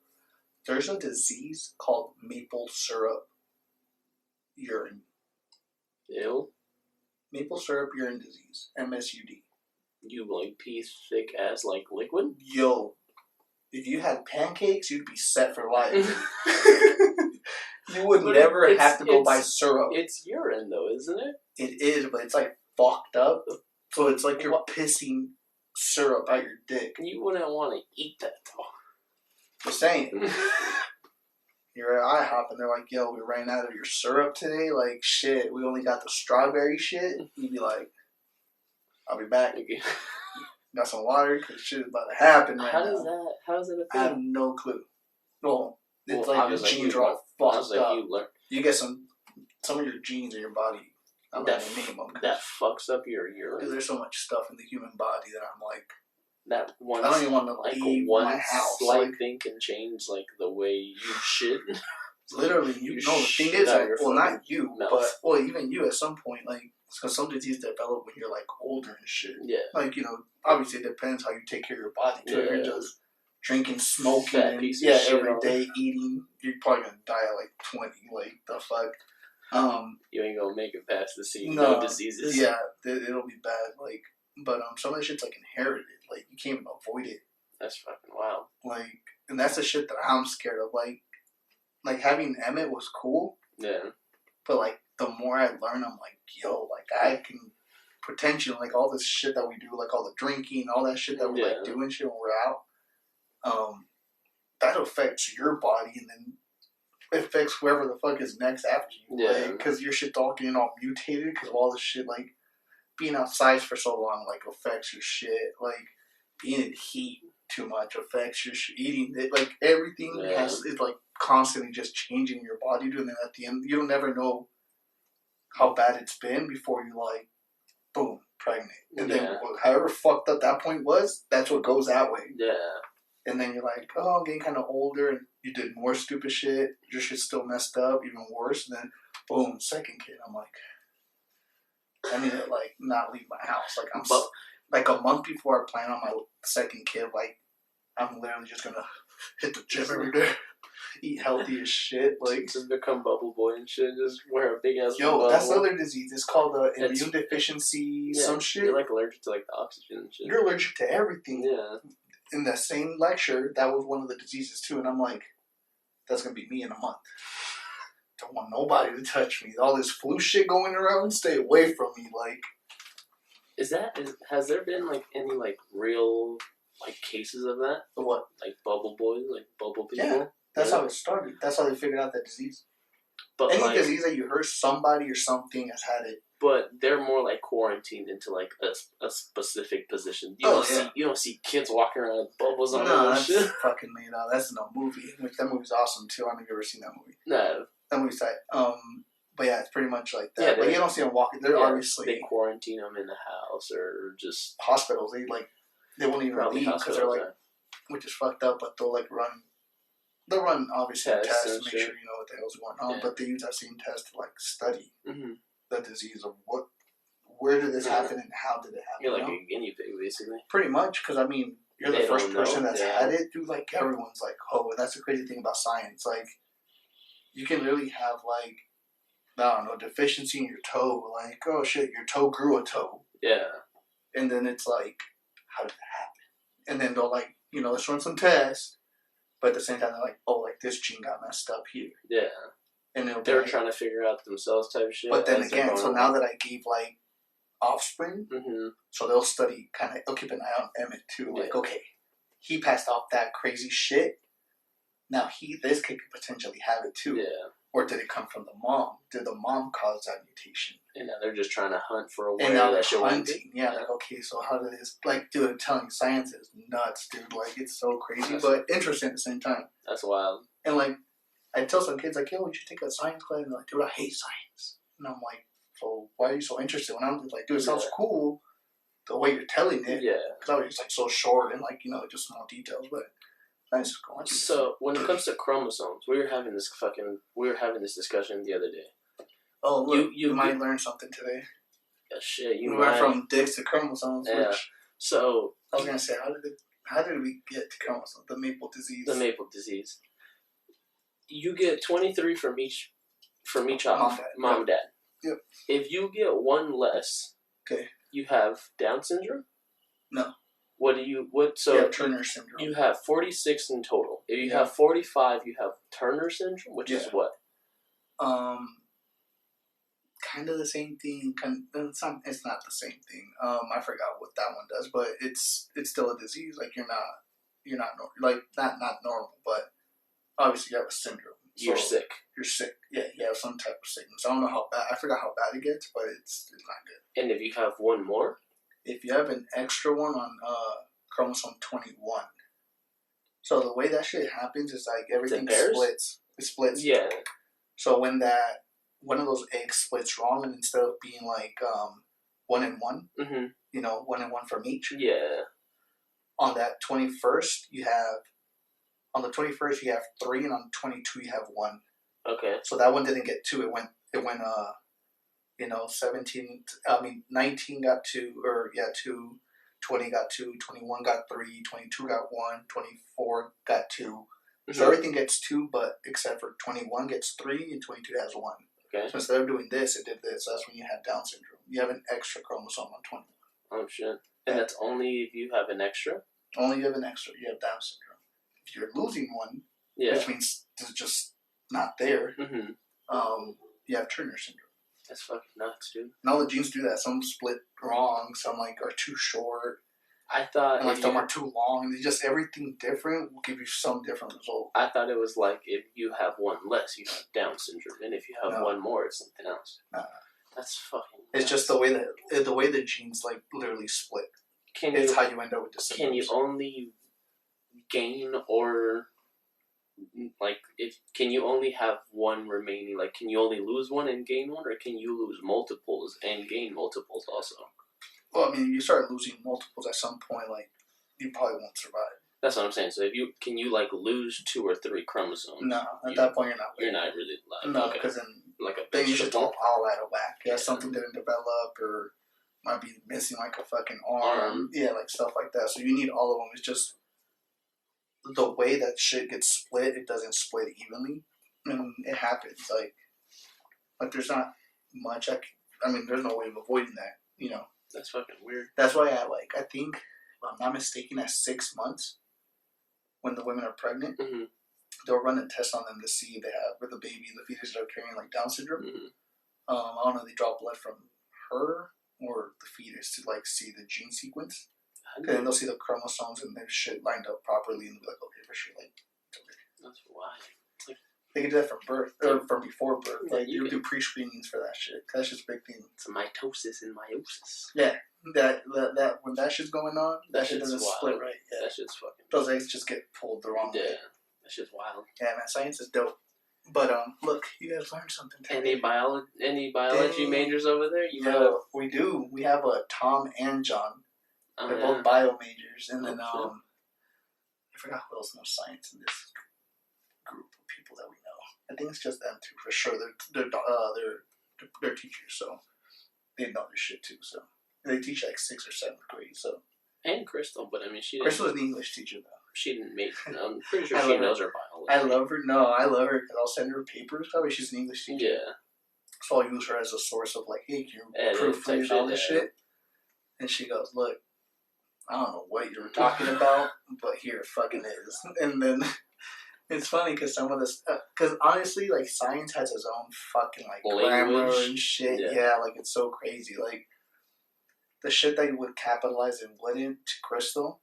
There's a disease called maple syrup urine. Ew. Maple syrup urine disease. MSUD. You like pee thick as like liquid? Yo, if you had pancakes, you'd be set for life. You would never have to go buy syrup. It's urine though, isn't it? It is, but it's like fucked up. So it's like you're pissing syrup out your dick. You wouldn't want to eat that though. Just saying. You're at IHOP and they're like, yo, we ran out of your syrup today. Like, shit, we only got the strawberry shit. You'd be like, I'll be back. Okay. Got some water because shit is about to happen right now. How is it a thing? I have no clue. Well, it's like your genes are all fucked up. You get some of your genes in your body. I'm not gonna name them. That fucks up your urine. Dude, there's so much stuff in the human body that I'm like, that one. I don't even want to leave my house. Slight thing can change like the way you shit. Literally, you know. The thing is, well, not you, but even you at some point, like, because some disease develop when you're like older and shit. Yeah. Like, obviously it depends how you take care of your body too. Yeah. If you're just drinking, smoking, and every day eating, you're probably gonna die at like 20. Like, the fuck. You ain't gonna make it past the scene. No diseases. Yeah, it'll be bad. Like, but some of the shit's like inherited. Like, you can't even avoid it. That's fucking wild. Like, and that's the shit that I'm scared of. Like having Emmett was cool. Yeah. But like, the more I learn, I'm like, yo, like I can potentially, like, all this shit that we do, like all the drinking, all that shit that we like doing shit when we're out. That affects your body, and then it affects whoever the fuck is next after you. Yeah. Because your shit's all getting all mutated because of all this shit. Like, being outside for so long, like, affects your shit. Like, being in heat too much affects your shit. Eating it, like, everything is like constantly just changing your body. And then at the end, you'll never know how bad it's been before you, like, boom, pregnant. And then however fucked up that point was, that's what goes that way. Yeah. And then you're like, oh, I'm getting kind of older, and you did more stupid shit. Your shit's still messed up, even worse. And then, boom, second kid. I'm like, I need to, like, not leave my house. Like, like a month before I plan on my second kid, like, I'm literally just gonna hit the gym every day, eat healthy as shit. Like, just become bubble boy and shit. Just wear a big ass. Yo, that's another disease. It's called immune deficiency. Some shit. You're like allergic to like the oxygen and shit. You're allergic to everything. Yeah. In that same lecture, that was one of the diseases too, and I'm like, that's gonna be me in a month. Don't want nobody to touch me. All this flu shit going around, stay away from me. Like, has there been like any like real like cases of that? What? Like bubble boys, like bubble people? Yeah, that's how it started. That's how they figured out that disease. But any disease that you heard somebody or something has had it. But they're more like quarantined into like a specific position. You don't see kids walking around with bubbles on them. No, that's shit. Fucking made out. That's in a movie. Which that movie's awesome too. I don't know if you've ever seen that movie. No. That movie's tight. But yeah, it's pretty much like that. Yeah, but you don't see them walking. They're obviously they quarantine them in the house or just hospitals. They won't even leave because they're like, which is fucked up. But they'll like run they'll run obviously tests to and make shit. sure you know what the hell's going on, but they use that same test to like study the disease of where did this happen and how did it happen. You're like a guinea pig, basically. Pretty much, because I mean, you're the first person that's had it. Dude, like everyone's like, oh, that's the crazy thing about science. Like, you can literally have like, I don't know, deficiency in your toe. Like, oh shit, your toe grew a toe. Yeah. And then it's like, how did that happen? And then they'll like, you know, let's run some tests. But at the same time, they're like, oh, like this gene got messed up here. Yeah. And they were trying to figure out themselves type shit. But then again, so now that I gave like offspring, mm-hmm. so they'll study they'll keep an eye on Emmett too. Like, okay, he passed off that crazy shit. Now this kid could potentially have it too. Yeah. Or did it come from the mom? Did the mom cause that mutation? And now they're just trying to hunt for a way. And now they're hunting. Yeah, like, okay, so how did this... Like, dude, I'm telling you, science is nuts, dude. Like, it's so crazy, but interesting at the same time. That's wild. And, like, I tell some kids, like, yo, you should take a science class. And they're like, dude, I hate science. And I'm like, so why are you so interested? When I'm like, dude, it sounds cool the way you're telling it. Yeah. Because I was just, like, so short and, like, you know, just small details, but... So when it comes to chromosomes, we were having this discussion the other day. Oh, look, you might learn something today. Yeah, shit, we went from dicks to chromosomes. Yeah. So I was gonna say, how did we get to chromosomes? The maple disease. The maple disease. You get 23 from each mom and dad. Yep. If you get one less, okay, you have Down syndrome. No. So you have Turner syndrome. You have 46 in total. If you have 45, you have Turner syndrome, which is what? Kind of the same thing. It's not the same thing. I forgot what that one does, but it's still a disease. Like you're not not normal, but obviously you have a syndrome. So you're sick. You're sick. Yeah, you have some type of sickness. I don't know how bad. I forgot how bad it gets, but it's not good. And if you have one more. If you have an extra one on chromosome 21, so the way that shit happens is like everything splits. It splits. Yeah. So when one of those eggs splits wrong, and instead of being like 1 and 1, you know, 1 and 1 from each. Yeah. On that 21st, you have 3, and on 22 you have 1. Okay. So that one didn't get 2. It went. 19 got 2, 20 got 2, 21 got 3, 22 got 1, 24 got 2. Mm-hmm. So everything gets 2, but except for 21 gets 3 and 22 has 1. Okay. So instead of doing this, it did this. So that's when you have Down syndrome. You have an extra chromosome on 21. Oh shit! And that's only if you have an extra. Only if you have an extra. You have Down syndrome. If you're losing one, which means it's just not there. You have Turner syndrome. That's fucking nuts, dude. And all the genes do that. Some split wrong. Some are too short. I thought. And some are too long. And just everything different will give you some different result. I thought it was like if you have one less, you have Down syndrome, and if you have one more, it's something else. That's fucking nuts. It's just the way the genes like literally split. It's how you end up with the syndromes. Can you only gain or can you only have one remaining? Like, can you only lose one and gain one, or can you lose multiples and gain multiples also? Well, I mean, you start losing multiples at some point, like you probably won't survive. That's what I'm saying. So can you lose 2 or 3 chromosomes? No, at that point you're not really alive. No, because then you should all out of whack. Yeah, something didn't develop, or might be missing like a fucking arm. Yeah, like stuff like that. So you need all of them. It's just the way that shit gets split, it doesn't split evenly. And it happens. Like there's not much. There's no way of avoiding that, you know. That's fucking weird. That's why I think, if I'm not mistaken, at 6 months, when the women are pregnant, they'll run a test on them to see if they have, with the baby, the fetus that are carrying like Down syndrome. I don't know if they draw blood from her or the fetus to like see the gene sequence. And then they'll see the chromosomes and their shit lined up properly and be like, okay, for sure, like, it's okay. That's wild. They can do that from birth, or from before birth. Like, you do pre-screenings for that shit. That's just a big thing. It's mitosis and meiosis. Yeah. That when that shit's going on, that shit doesn't split right. Yeah. That shit's fucking... Those eggs just get pulled the wrong way. Yeah. That shit's wild. Yeah, man, science is dope. But, look, you guys learned something today. Any biology majors over there? We do. We have Tom and John. They're both bio majors. And then, I forgot who else knows science in this I think it's just them two for sure. They're teachers, so they know their shit too. So they teach like 6th or 7th grade. So and Crystal, but I mean, Crystal is an English teacher though. She didn't make. I'm pretty sure she knows her biology. I love her. No, I love her because I'll send her papers. Probably she's an English teacher. Yeah. So I'll use her as a source of like, hey, can you proofread all this shit? And she goes, look, I don't know what you were talking about, but here it fucking is. And then it's funny because some of this, because honestly, like science has its own fucking like grammar and shit. Yeah, like it's so crazy. Like the shit that you would capitalize and wouldn't to Crystal,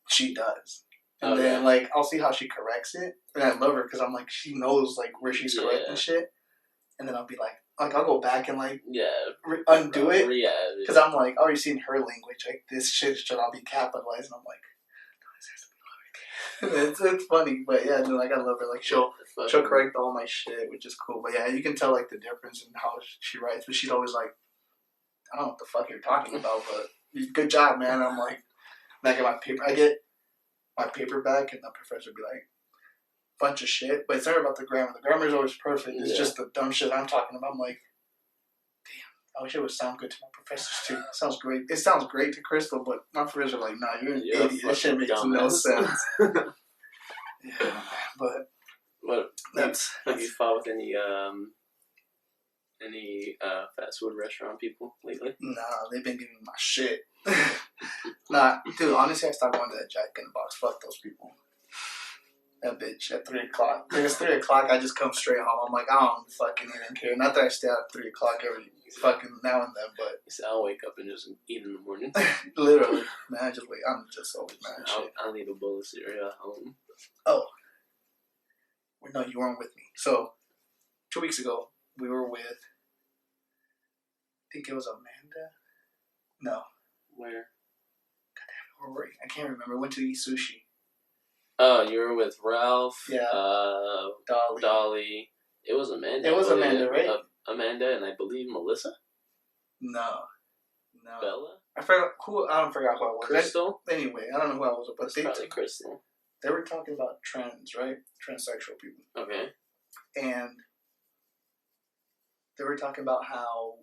she does. And then like I'll see how she corrects it, and I love her because I'm like she knows like where she's correcting shit. And then I'll be like I'll go back and like undo it because I'm like already seeing her language. Like this shit should all be capitalized, and I'm like, it's funny, but yeah, no, like I love her. Like she'll correct all my shit, which is cool. But yeah, you can tell like the difference in how she writes. But she's always like, I don't know what the fuck you're talking about, but good job, man. I'm like, I get my paper back, and the professor would be like, bunch of shit, but it's never about the grammar. The grammar is always perfect. It's just the dumb shit I'm talking about. I'm like, damn, I wish it would sound good to my professors too. It sounds great. It sounds great to Crystal, but my professors are like, nah, you're an idiot. This shit makes no sense. Yeah, but that's have you fought with any fast food restaurant people lately? Nah, they've been giving me my shit. Nah, dude, honestly, I stopped going to that Jack in the Box. Fuck those people. That bitch at 3 o'clock. When it's 3 o'clock, I just come straight home. I'm like, I don't fucking even care. Not that I stay out at 3 o'clock every fucking now and then, but I'll wake up and just eat in the morning. Literally, man, I'm just always mad. I'll eat a bowl of cereal at home. Oh, no, you weren't with me. So 2 weeks ago, we were with. I think it was Amanda. No. Where? God damn it, where were we? I can't remember. We went to eat sushi. Oh, you were with Ralph. Yeah. Dolly. It was Amanda. It was Amanda, right? Amanda and I believe Melissa. No. Bella. I forgot who it was. Crystal. Anyway, I don't know who I was, but probably Crystal. They were talking about trans, right? Transsexual people. Okay. And they were talking about how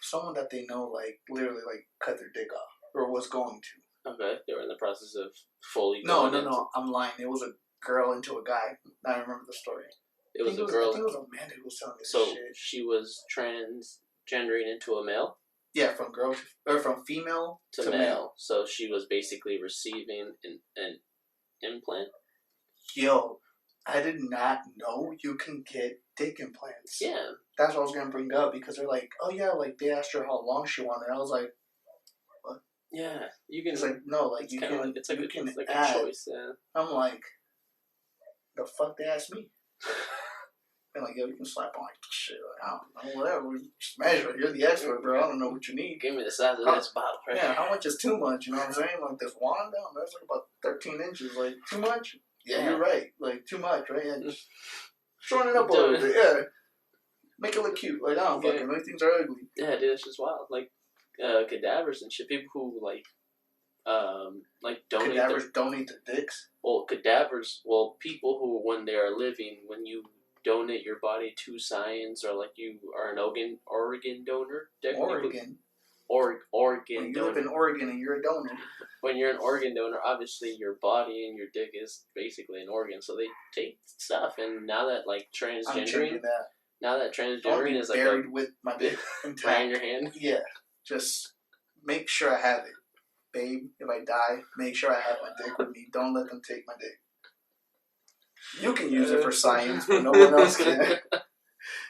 someone that they know, like literally, like cut their dick off or was going to. Okay, they were in the process of fully. No, I'm lying. It was a girl into a guy. I remember the story. It was a girl. I think it was Amanda who was telling me this shit. So she was transgendering into a male. Yeah, from female to male. So she was basically receiving an implant. Yo, I did not know you can get dick implants. Yeah, that's what I was gonna bring up because they're like, oh yeah, like they asked her how long she wanted. I was like. Yeah, you can. It's like no, like you can. It's like add. A choice. Yeah. I'm like, the fuck they asked me. And like, yo, you can slap on like shit. Like, I don't know, whatever. Just measure it. You're the expert, bro. I don't know what you need. Give me the size of this bottle, right? Yeah, how much is too much? You know what I'm saying? Like this wand down, that's like about 13 inches. Like too much? Yeah, you're right. Like too much, right? Yeah, just shorten it up a little bit. Yeah, make it look cute. Like I don't fucking. Those things are ugly. Yeah, dude, it's just wild. Like. Cadavers and shit. People who donate their dicks. Well, cadavers. Well, people who when they are living, when you donate your body to science, or like you are an organ donor. Oregon. Organ. You live in Oregon and you're a donor. When you're an organ donor, obviously your body and your dick is basically an organ. So they take stuff, and now that like transgendering, is like buried with my dick right in your hand. Yeah. Just make sure I have it. Babe, if I die, make sure I have my dick with me. Don't let them take my dick. You can use it for science, but no one else can.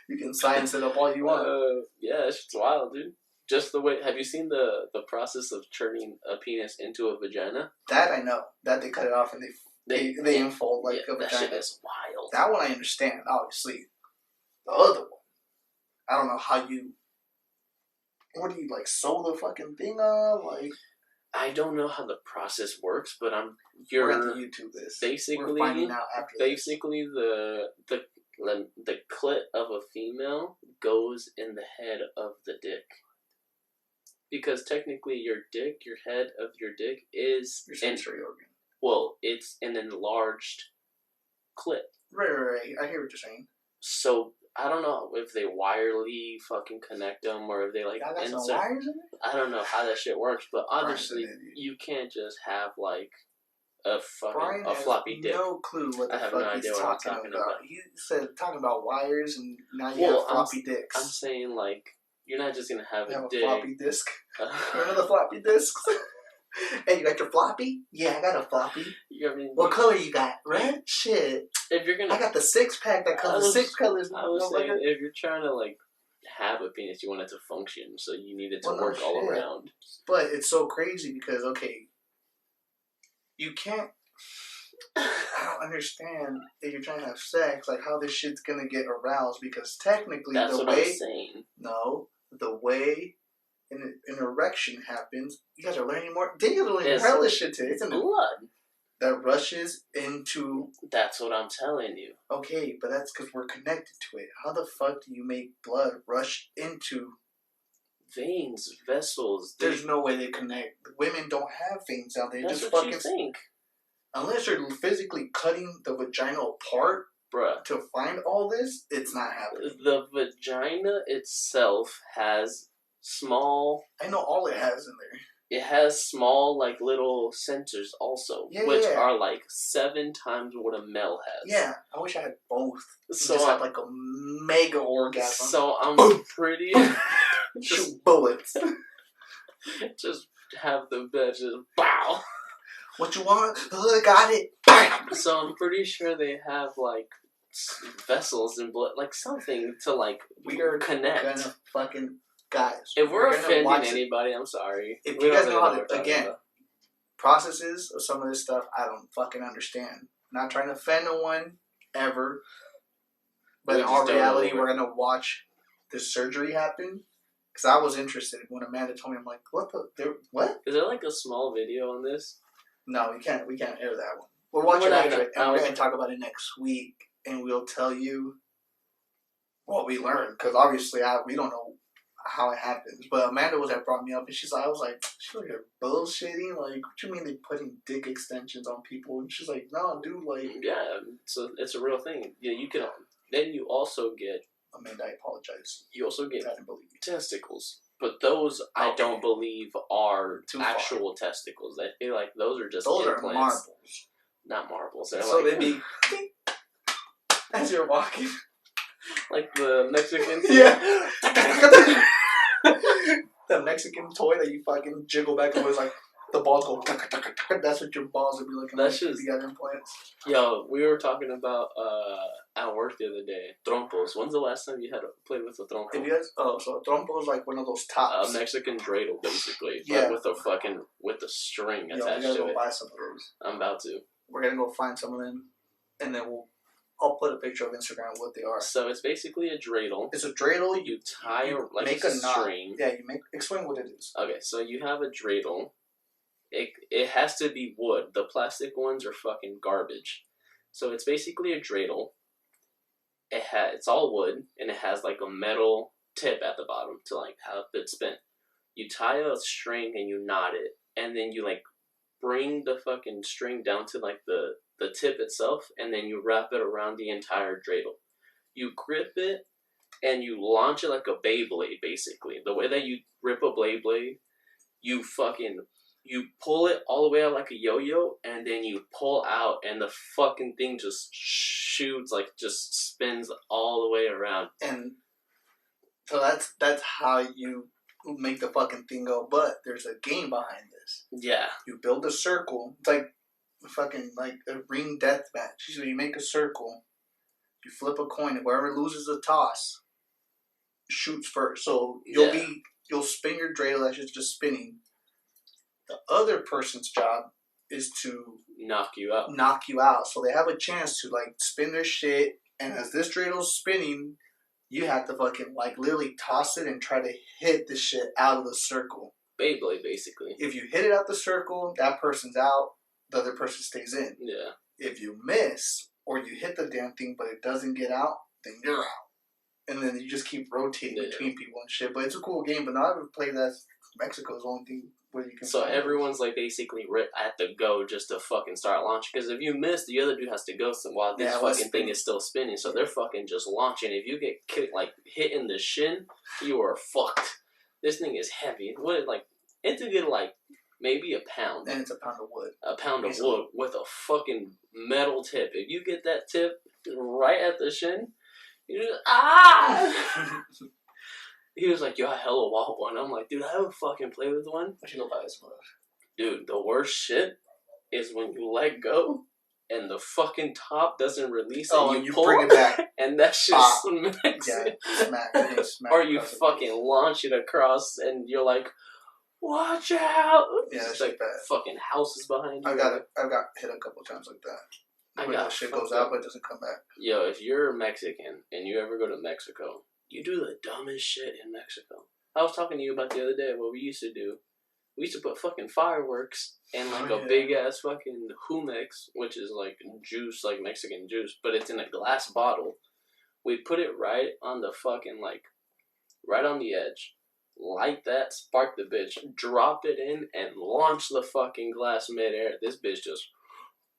You can science it up all you want. Yeah, it's wild, dude. Just the way... Have you seen the process of turning a penis into a vagina? That I know. That they cut it off and they unfold like a vagina. That shit is wild. That one I understand, obviously. The other one, I don't know how you... What do you, like, sew the fucking thing up? Like... I don't know how the process works, but we're going to YouTube this. Basically, we're finding out after basically the clit of a female goes in the head of the dick. Because technically your head of your dick is... Your sensory organ. Well, it's an enlarged clit. Right. I hear what you're saying. So I don't know if they wirely fucking connect them or if they like Y'all got some insert. wires in it? I don't know how that shit works, but obviously Brian's an idiot. you can't just have like a fucking Brian a has floppy dick. no clue what the I have fuck no he's idea what I'm talking talking about. about. He said talking about wires, and now you Well, have floppy dicks. I'm saying like you're not just gonna have You a have a dick. floppy disk. Remember the floppy disks? Hey, you got your floppy? Yeah, I got a floppy. I mean, What color you got? Red? Shit. If you're gonna, I got the 6-pack that comes with 6 colors. I was saying if you're trying to like have a penis, you want it to function, so you need it to work all around. But it's so crazy because you can't. I don't understand if you're trying to have sex, like how this shit's gonna get aroused because technically that's the what way I'm saying. No, the way an erection happens. You guys are learning more. Then you're learning hella shit today. It's blood that rushes into. That's what I'm telling you. Okay, but that's because we're connected to it. How the fuck do you make blood rush into veins, vessels? There's no way they connect. Women don't have veins out there. That's just what fucking you think. Unless you're physically cutting the vagina apart, bruh, to find all this, it's not happening. The vagina itself has small. I know all it has in there. It has small, like, little sensors also, which are, like, 7 times what a male has. Yeah, I wish I had both. So just have, like, a mega orgasm. So I'm pretty... Shoot bullets. Just have the bed just, bow! What you want? Got it. Bam! So I'm pretty sure they have, like, vessels and blood, like, something to, like, we are connect. Gonna fucking... Guys, if we're offending anybody, I'm sorry. If you guys know how to, again, processes of some of this stuff, I don't fucking understand. I'm not trying to offend no one, ever. But in all reality, we're going to watch this surgery happen. Because I was interested when Amanda told me, I'm like, what? Is there like a small video on this? No, we can't air that one. We'll watch it after it, and we're going to talk about it next week, and we'll tell you what we learned. Because obviously, we don't know how it happens, but Amanda was that brought me up, and I was like, you're bullshitting. Like, what you mean they putting dick extensions on people? And she's like, no, dude, like, yeah, so it's a real thing. Yeah, you can. Then you also get. Amanda, I apologize. You also get I didn't believe you. Testicles, but those I don't believe are actual testicles. I feel like those are just implants. Are marbles, not marbles. They're so like, they be as you're walking, like the Mexican. Yeah. The Mexican toy that you fucking jiggle back and was like the balls go. That's what your balls would be looking like. If you got implants. Yo, we were talking about at work the other day. Trompos. When's the last time you had played with a trompo? If you guys, so a trompo is like one of those tops. A Mexican dreidel, basically. Yeah. But with a string attached to it. We gotta go buy some of those. I'm about to. We're gonna go find some of them, and then I'll put a picture of Instagram of what they are. So it's basically a dreidel. It's a dreidel. You tie like make a string. Knot. Yeah, explain what it is. Okay, so you have a dreidel. It has to be wood. The plastic ones are fucking garbage. So it's basically a dreidel. It's all wood, and it has like a metal tip at the bottom to like have it spin. You tie a string and you knot it, and then you like bring the fucking string down to like the tip itself, and then you wrap it around the entire dreidel. You grip it, and you launch it like a Beyblade, basically. The way that you rip a Beyblade, you pull it all the way out like a yo-yo, and then you pull out, and the fucking thing just shoots, like, just spins all the way around. And so that's how you make the fucking thing go, but there's a game behind this. Yeah. You build a circle. It's like fucking like a ring death match. So you make a circle, you flip a coin, and whoever loses the toss shoots first. So you'll spin your dreidel that's just spinning. The other person's job is to knock you out. So they have a chance to like spin their shit, and as this dreidel's spinning, you have to fucking like literally toss it and try to hit the shit out of the circle. Beyblade, basically. If you hit it out the circle, that person's out. The other person stays in. Yeah. If you miss or you hit the damn thing but it doesn't get out, then you're out. And then you just keep rotating between people and shit. But it's a cool game. But now I've played that. Mexico's the only thing where you can. So everyone's like basically at the go just to fucking start launching. Because if you miss, the other dude has to go while this fucking thing is still spinning. So they're fucking just launching. If you get hit in the shin, you are fucked. This thing is heavy. What it's a good maybe a pound. And it's a pound of wood. A pound of wood with a fucking metal tip. If you get that tip right at the shin, you just He was like, yo, I hella want one. I'm like, dude, I would fucking play with one. I should go buy some of those. Dude, the worst shit is when you let go and the fucking top doesn't release and you pull bring it back. And that shit smacks. Yeah, smack. Or you fucking launch it across and you're like, watch out. Yeah, it's like bad. Fucking houses behind you. I've got hit a couple times like that. Where shit goes out but it doesn't come back. Yo, if you're Mexican and you ever go to Mexico, you do the dumbest shit in Mexico. I was talking to you about the other day what we used to do. We used to put fucking fireworks in a big ass fucking humex, which is like juice, like Mexican juice, but it's in a glass bottle. We'd put it right on the fucking right on the edge. Light that, spark the bitch, drop it in, and launch the fucking glass midair. This bitch just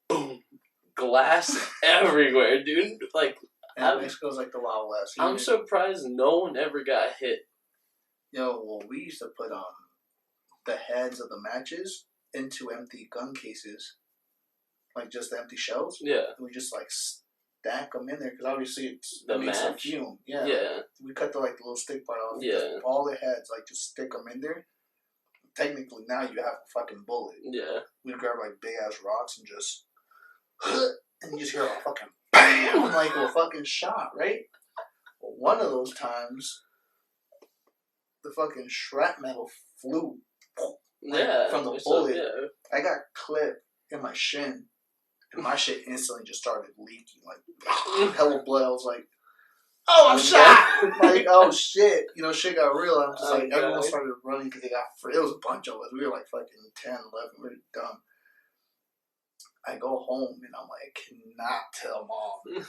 boom. Glass everywhere, dude. Mexico's like the Wild West. I'm surprised no one ever got hit. Yo, well, we used to put the heads of the matches into empty gun cases, just the empty shells. Yeah. And we just stack them in there because obviously it makes a fume. Yeah. Yeah. We cut the little stick part off. Yeah. All the heads, just stick them in there. Technically, now you have a fucking bullet. Yeah. We'd grab big ass rocks and just. And you just hear a fucking BAM! A fucking shot, right? Well, one of those times, the fucking shrapnel flew from the bullet. Yeah. I got clipped in my shin, and my shit instantly just started leaking, hella blood. I was like, oh, I'm shot! Oh shit. Shit got real. I'm just everyone started running because they got free. It was a bunch of us. We were fucking 10, 11. We were dumb. I go home and I'm like, I cannot tell mom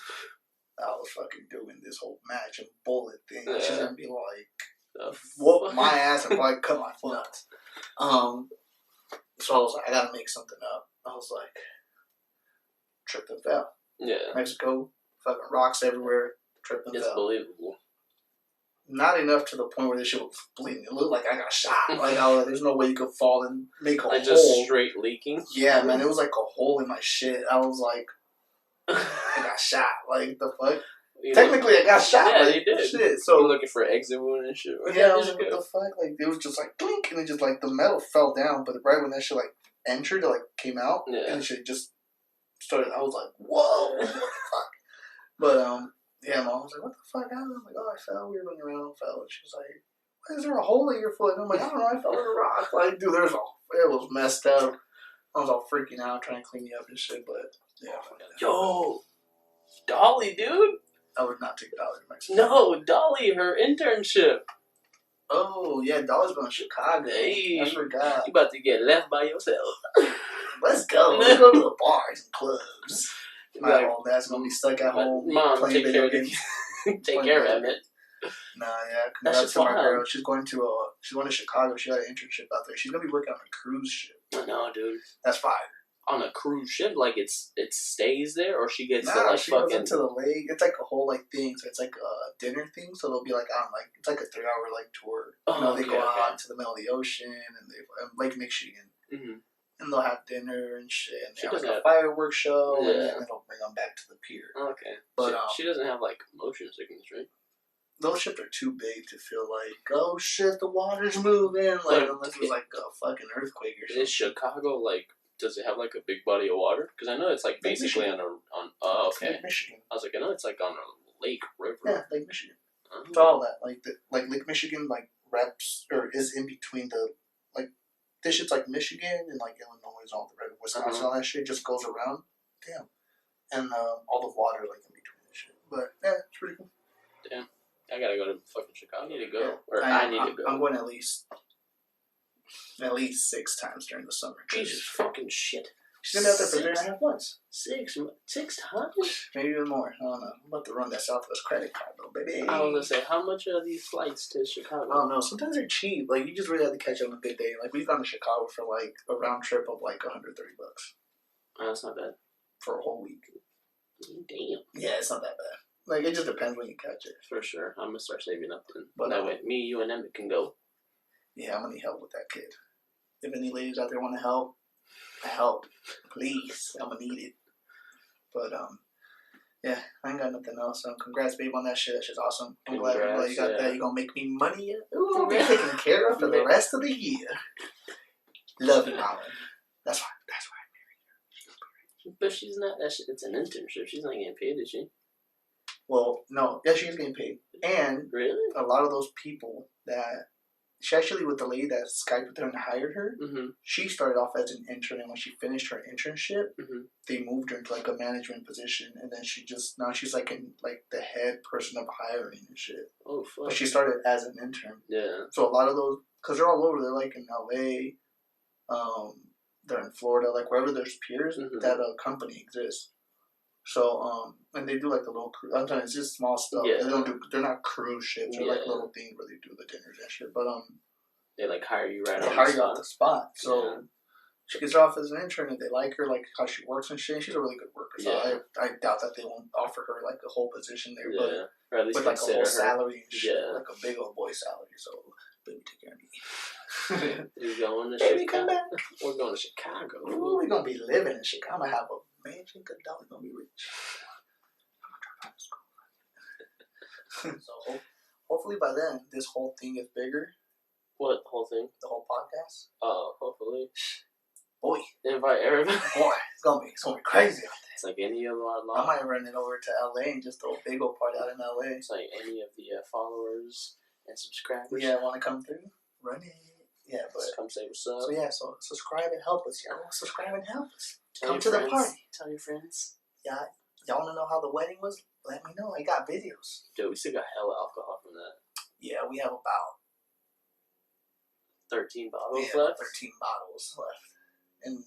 I was fucking doing this whole match and bullet thing. Yeah. She's gonna be like, whoop my ass and probably cut my foot. So I was like, I gotta make something up. I was like, tripped and fell. Yeah. Mexico, fucking rocks everywhere, tripped and fell. It's believable. Not enough to the point where this shit was bleeding. It looked like I got shot. There's no way you could fall and make a hole. Just straight leaking? Yeah, man. It was like a hole in my shit. I was like, I got shot. The fuck? Technically, I got shot. Yeah, you did. Shit. So you're looking for exit wound and shit. Yeah, I was like, what the fuck? It was just blink, and it just the metal fell down. But right when that shit entered, it came out, and the shit just started. I was like, whoa, what the fuck? But yeah, mom was like, what the fuck happened? I'm like, oh, I fell. We were running around, fell. And she was like, why is there a hole in your foot? And I'm like, I don't know, I fell in a rock. Dude, it was messed up. I was all freaking out, trying to clean me up and shit, but yeah. Yo, Dolly, dude. I would not take Dolly to Mexico. No, Dolly, her internship. Oh, yeah, Dolly's going to Chicago. Hey, I forgot. You about to get left by yourself. Let's go. Let's go to the bars and clubs. My old dad's gonna be stuck at home. Mom, take care of it. Take care of it. Nah, yeah. Congrats to my girl. She's going to Chicago. She got an internship out there. She's gonna be working on a cruise ship. I know, dude. That's fire. On a cruise ship, it stays there, or she gets she goes into the lake. It's a whole thing. So it's a dinner thing. So they'll be on it's a 3-hour tour. Oh, they go out to the middle of the ocean and Lake Michigan. Mm-hmm. And they'll have dinner and shit. And she they have a fireworks show, and then they'll bring them back to the pier. Okay. But she doesn't have motion sickness, right? Those ships are too big to feel oh shit, the water's moving. Unless it was a fucking earthquake or something. Is Chicago does it have a big body of water? Because I know it's basically Michigan. Oh, okay. Lake Michigan. I was I know it's on a lake, river. Yeah, Lake Michigan. It's all that. Lake Michigan reps or is in between the this shit's Michigan and Illinois, all the red Wisconsin, all that shit just goes around. Damn. And all the water in between this shit. But yeah, it's pretty cool. Damn. I gotta go to fucking Chicago. I need to go. Yeah. Or I need to go. I'm going at least 6 times during the summer. Jesus fucking shit. She's gonna be out there for 3.5 months. 6 times? Maybe even more. I don't know. I'm about to run that Southwest credit card, though, baby. I was gonna say, how much are these flights to Chicago? I don't know. Sometimes they're cheap. Like, you just really have to catch on a good day. Like, we've gone to Chicago for like a round trip of like $130 Oh, that's not bad. for a whole week. Damn. Yeah, it's not that bad. Like, it just depends when you catch it. For sure. I'm gonna start saving up then. But that way, me, you, and Emmett can go. Yeah, I'm gonna need help with that kid. If any ladies out there want to help, please. I'm gonna need it. But yeah, I ain't got nothing else. Congrats, babe, on that shit. That shit's awesome. I'm glad you got that. You gonna make me money. Ooh, I'll be taken care of for the rest of the year. Love you, Mama. That's why I married her. But she's not. It's an internship. She's not getting paid, is she? Well, no. Yeah, she's getting paid. And really, a lot of those people that she actually, with the lady that Skyped with her and hired her, she started off as an intern, and when she finished her internship, they moved her into like a management position, and then now she's like the head person of hiring and shit. Oh fuck! But she started as an intern. Yeah. So a lot of those, because they're all over, they're like in LA, they're in Florida, like wherever there's piers, that company exists. So and they do like the little cruise. I'm telling you, it's just small stuff. Yeah. They're not cruise ships. They're like little things where they do the dinners and shit. But they like hire you right. They hire you off the spot. So she gets off as an intern, and they like her, like how she works and shit. And she's a really good worker. So I doubt that they won't offer her like a whole position there, but or at least with like a whole salary and shit, yeah, like a big old boy salary. So baby, take care of me. You're going to baby, Chicago. Come back. We're going to Chicago. Ooh, we're gonna be living in Chicago. I'm gonna have a mansion. Good dog, gonna be rich. So hopefully by then this whole thing is bigger. What whole thing? The whole podcast. Oh, hopefully. Boy, invite everybody. Boy, it's gonna be crazy out there. It's like any of our. I might run it over to LA and just throw a big old party out in LA. It's like any of the followers and subscribers. Yeah, want to come through? Run it. Yeah, but just come say what's up. So yeah, so subscribe and help us, y'all. Subscribe and help us. Come to friends. The party. Tell your friends. Yeah, y'all want to know how the wedding was? Let me know. I got videos. Dude, we still got hella alcohol from that. Yeah, we have about 13 bottles left. 13 bottles left, and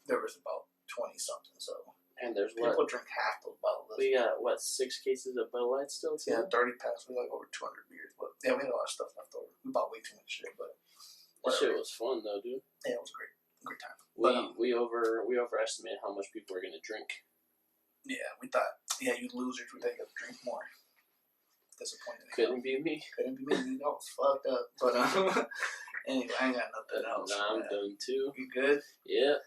there was about 20 something. So, and there's people drink half those bottles. We got 6 cases of Bud Light still too. Yeah, 30 packs. We like over 200 beers, but yeah, we had a lot of stuff left over. We bought way too much shit, but that shit was fun though, dude. Yeah, it was great time. We overestimated how much people were gonna drink. Yeah, we thought. Yeah, you losers, we thought you could drink more. Disappointed. Couldn't be me. Couldn't be me. That was fucked up. But anyway, I ain't got nothing else. Nah, I'm done too. You good? Yeah.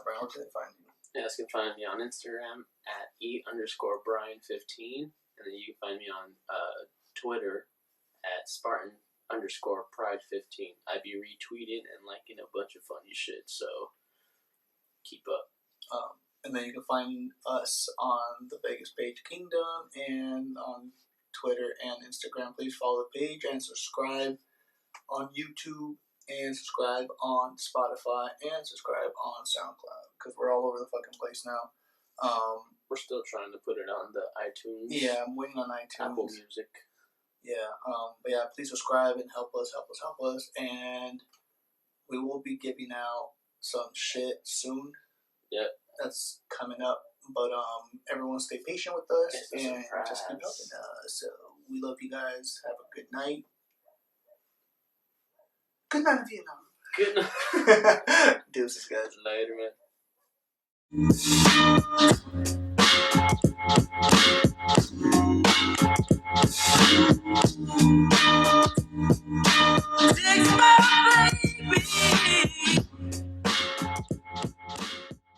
Brian, where can they find you? Yeah, you can find me on Instagram at e_Brian15, and then you can find me on Twitter at Spartan_Pride15. I be retweeting and liking a bunch of funny shit, so keep up. And then you can find us on the Vegas Page Kingdom and on Twitter and Instagram. Please follow the page and subscribe on YouTube and subscribe on Spotify and subscribe on SoundCloud because we're all over the fucking place now. We're still trying to put it on the iTunes. Yeah, I'm waiting on iTunes. Apple Music. Yeah, but yeah, please subscribe and help us, and we will be giving out some shit soon. Yep. That's coming up, but everyone stay patient with us and just keep helping us. So we love you guys. Have a good night. Good night, Vietnam. Good night. Deuces, guys. Later, man.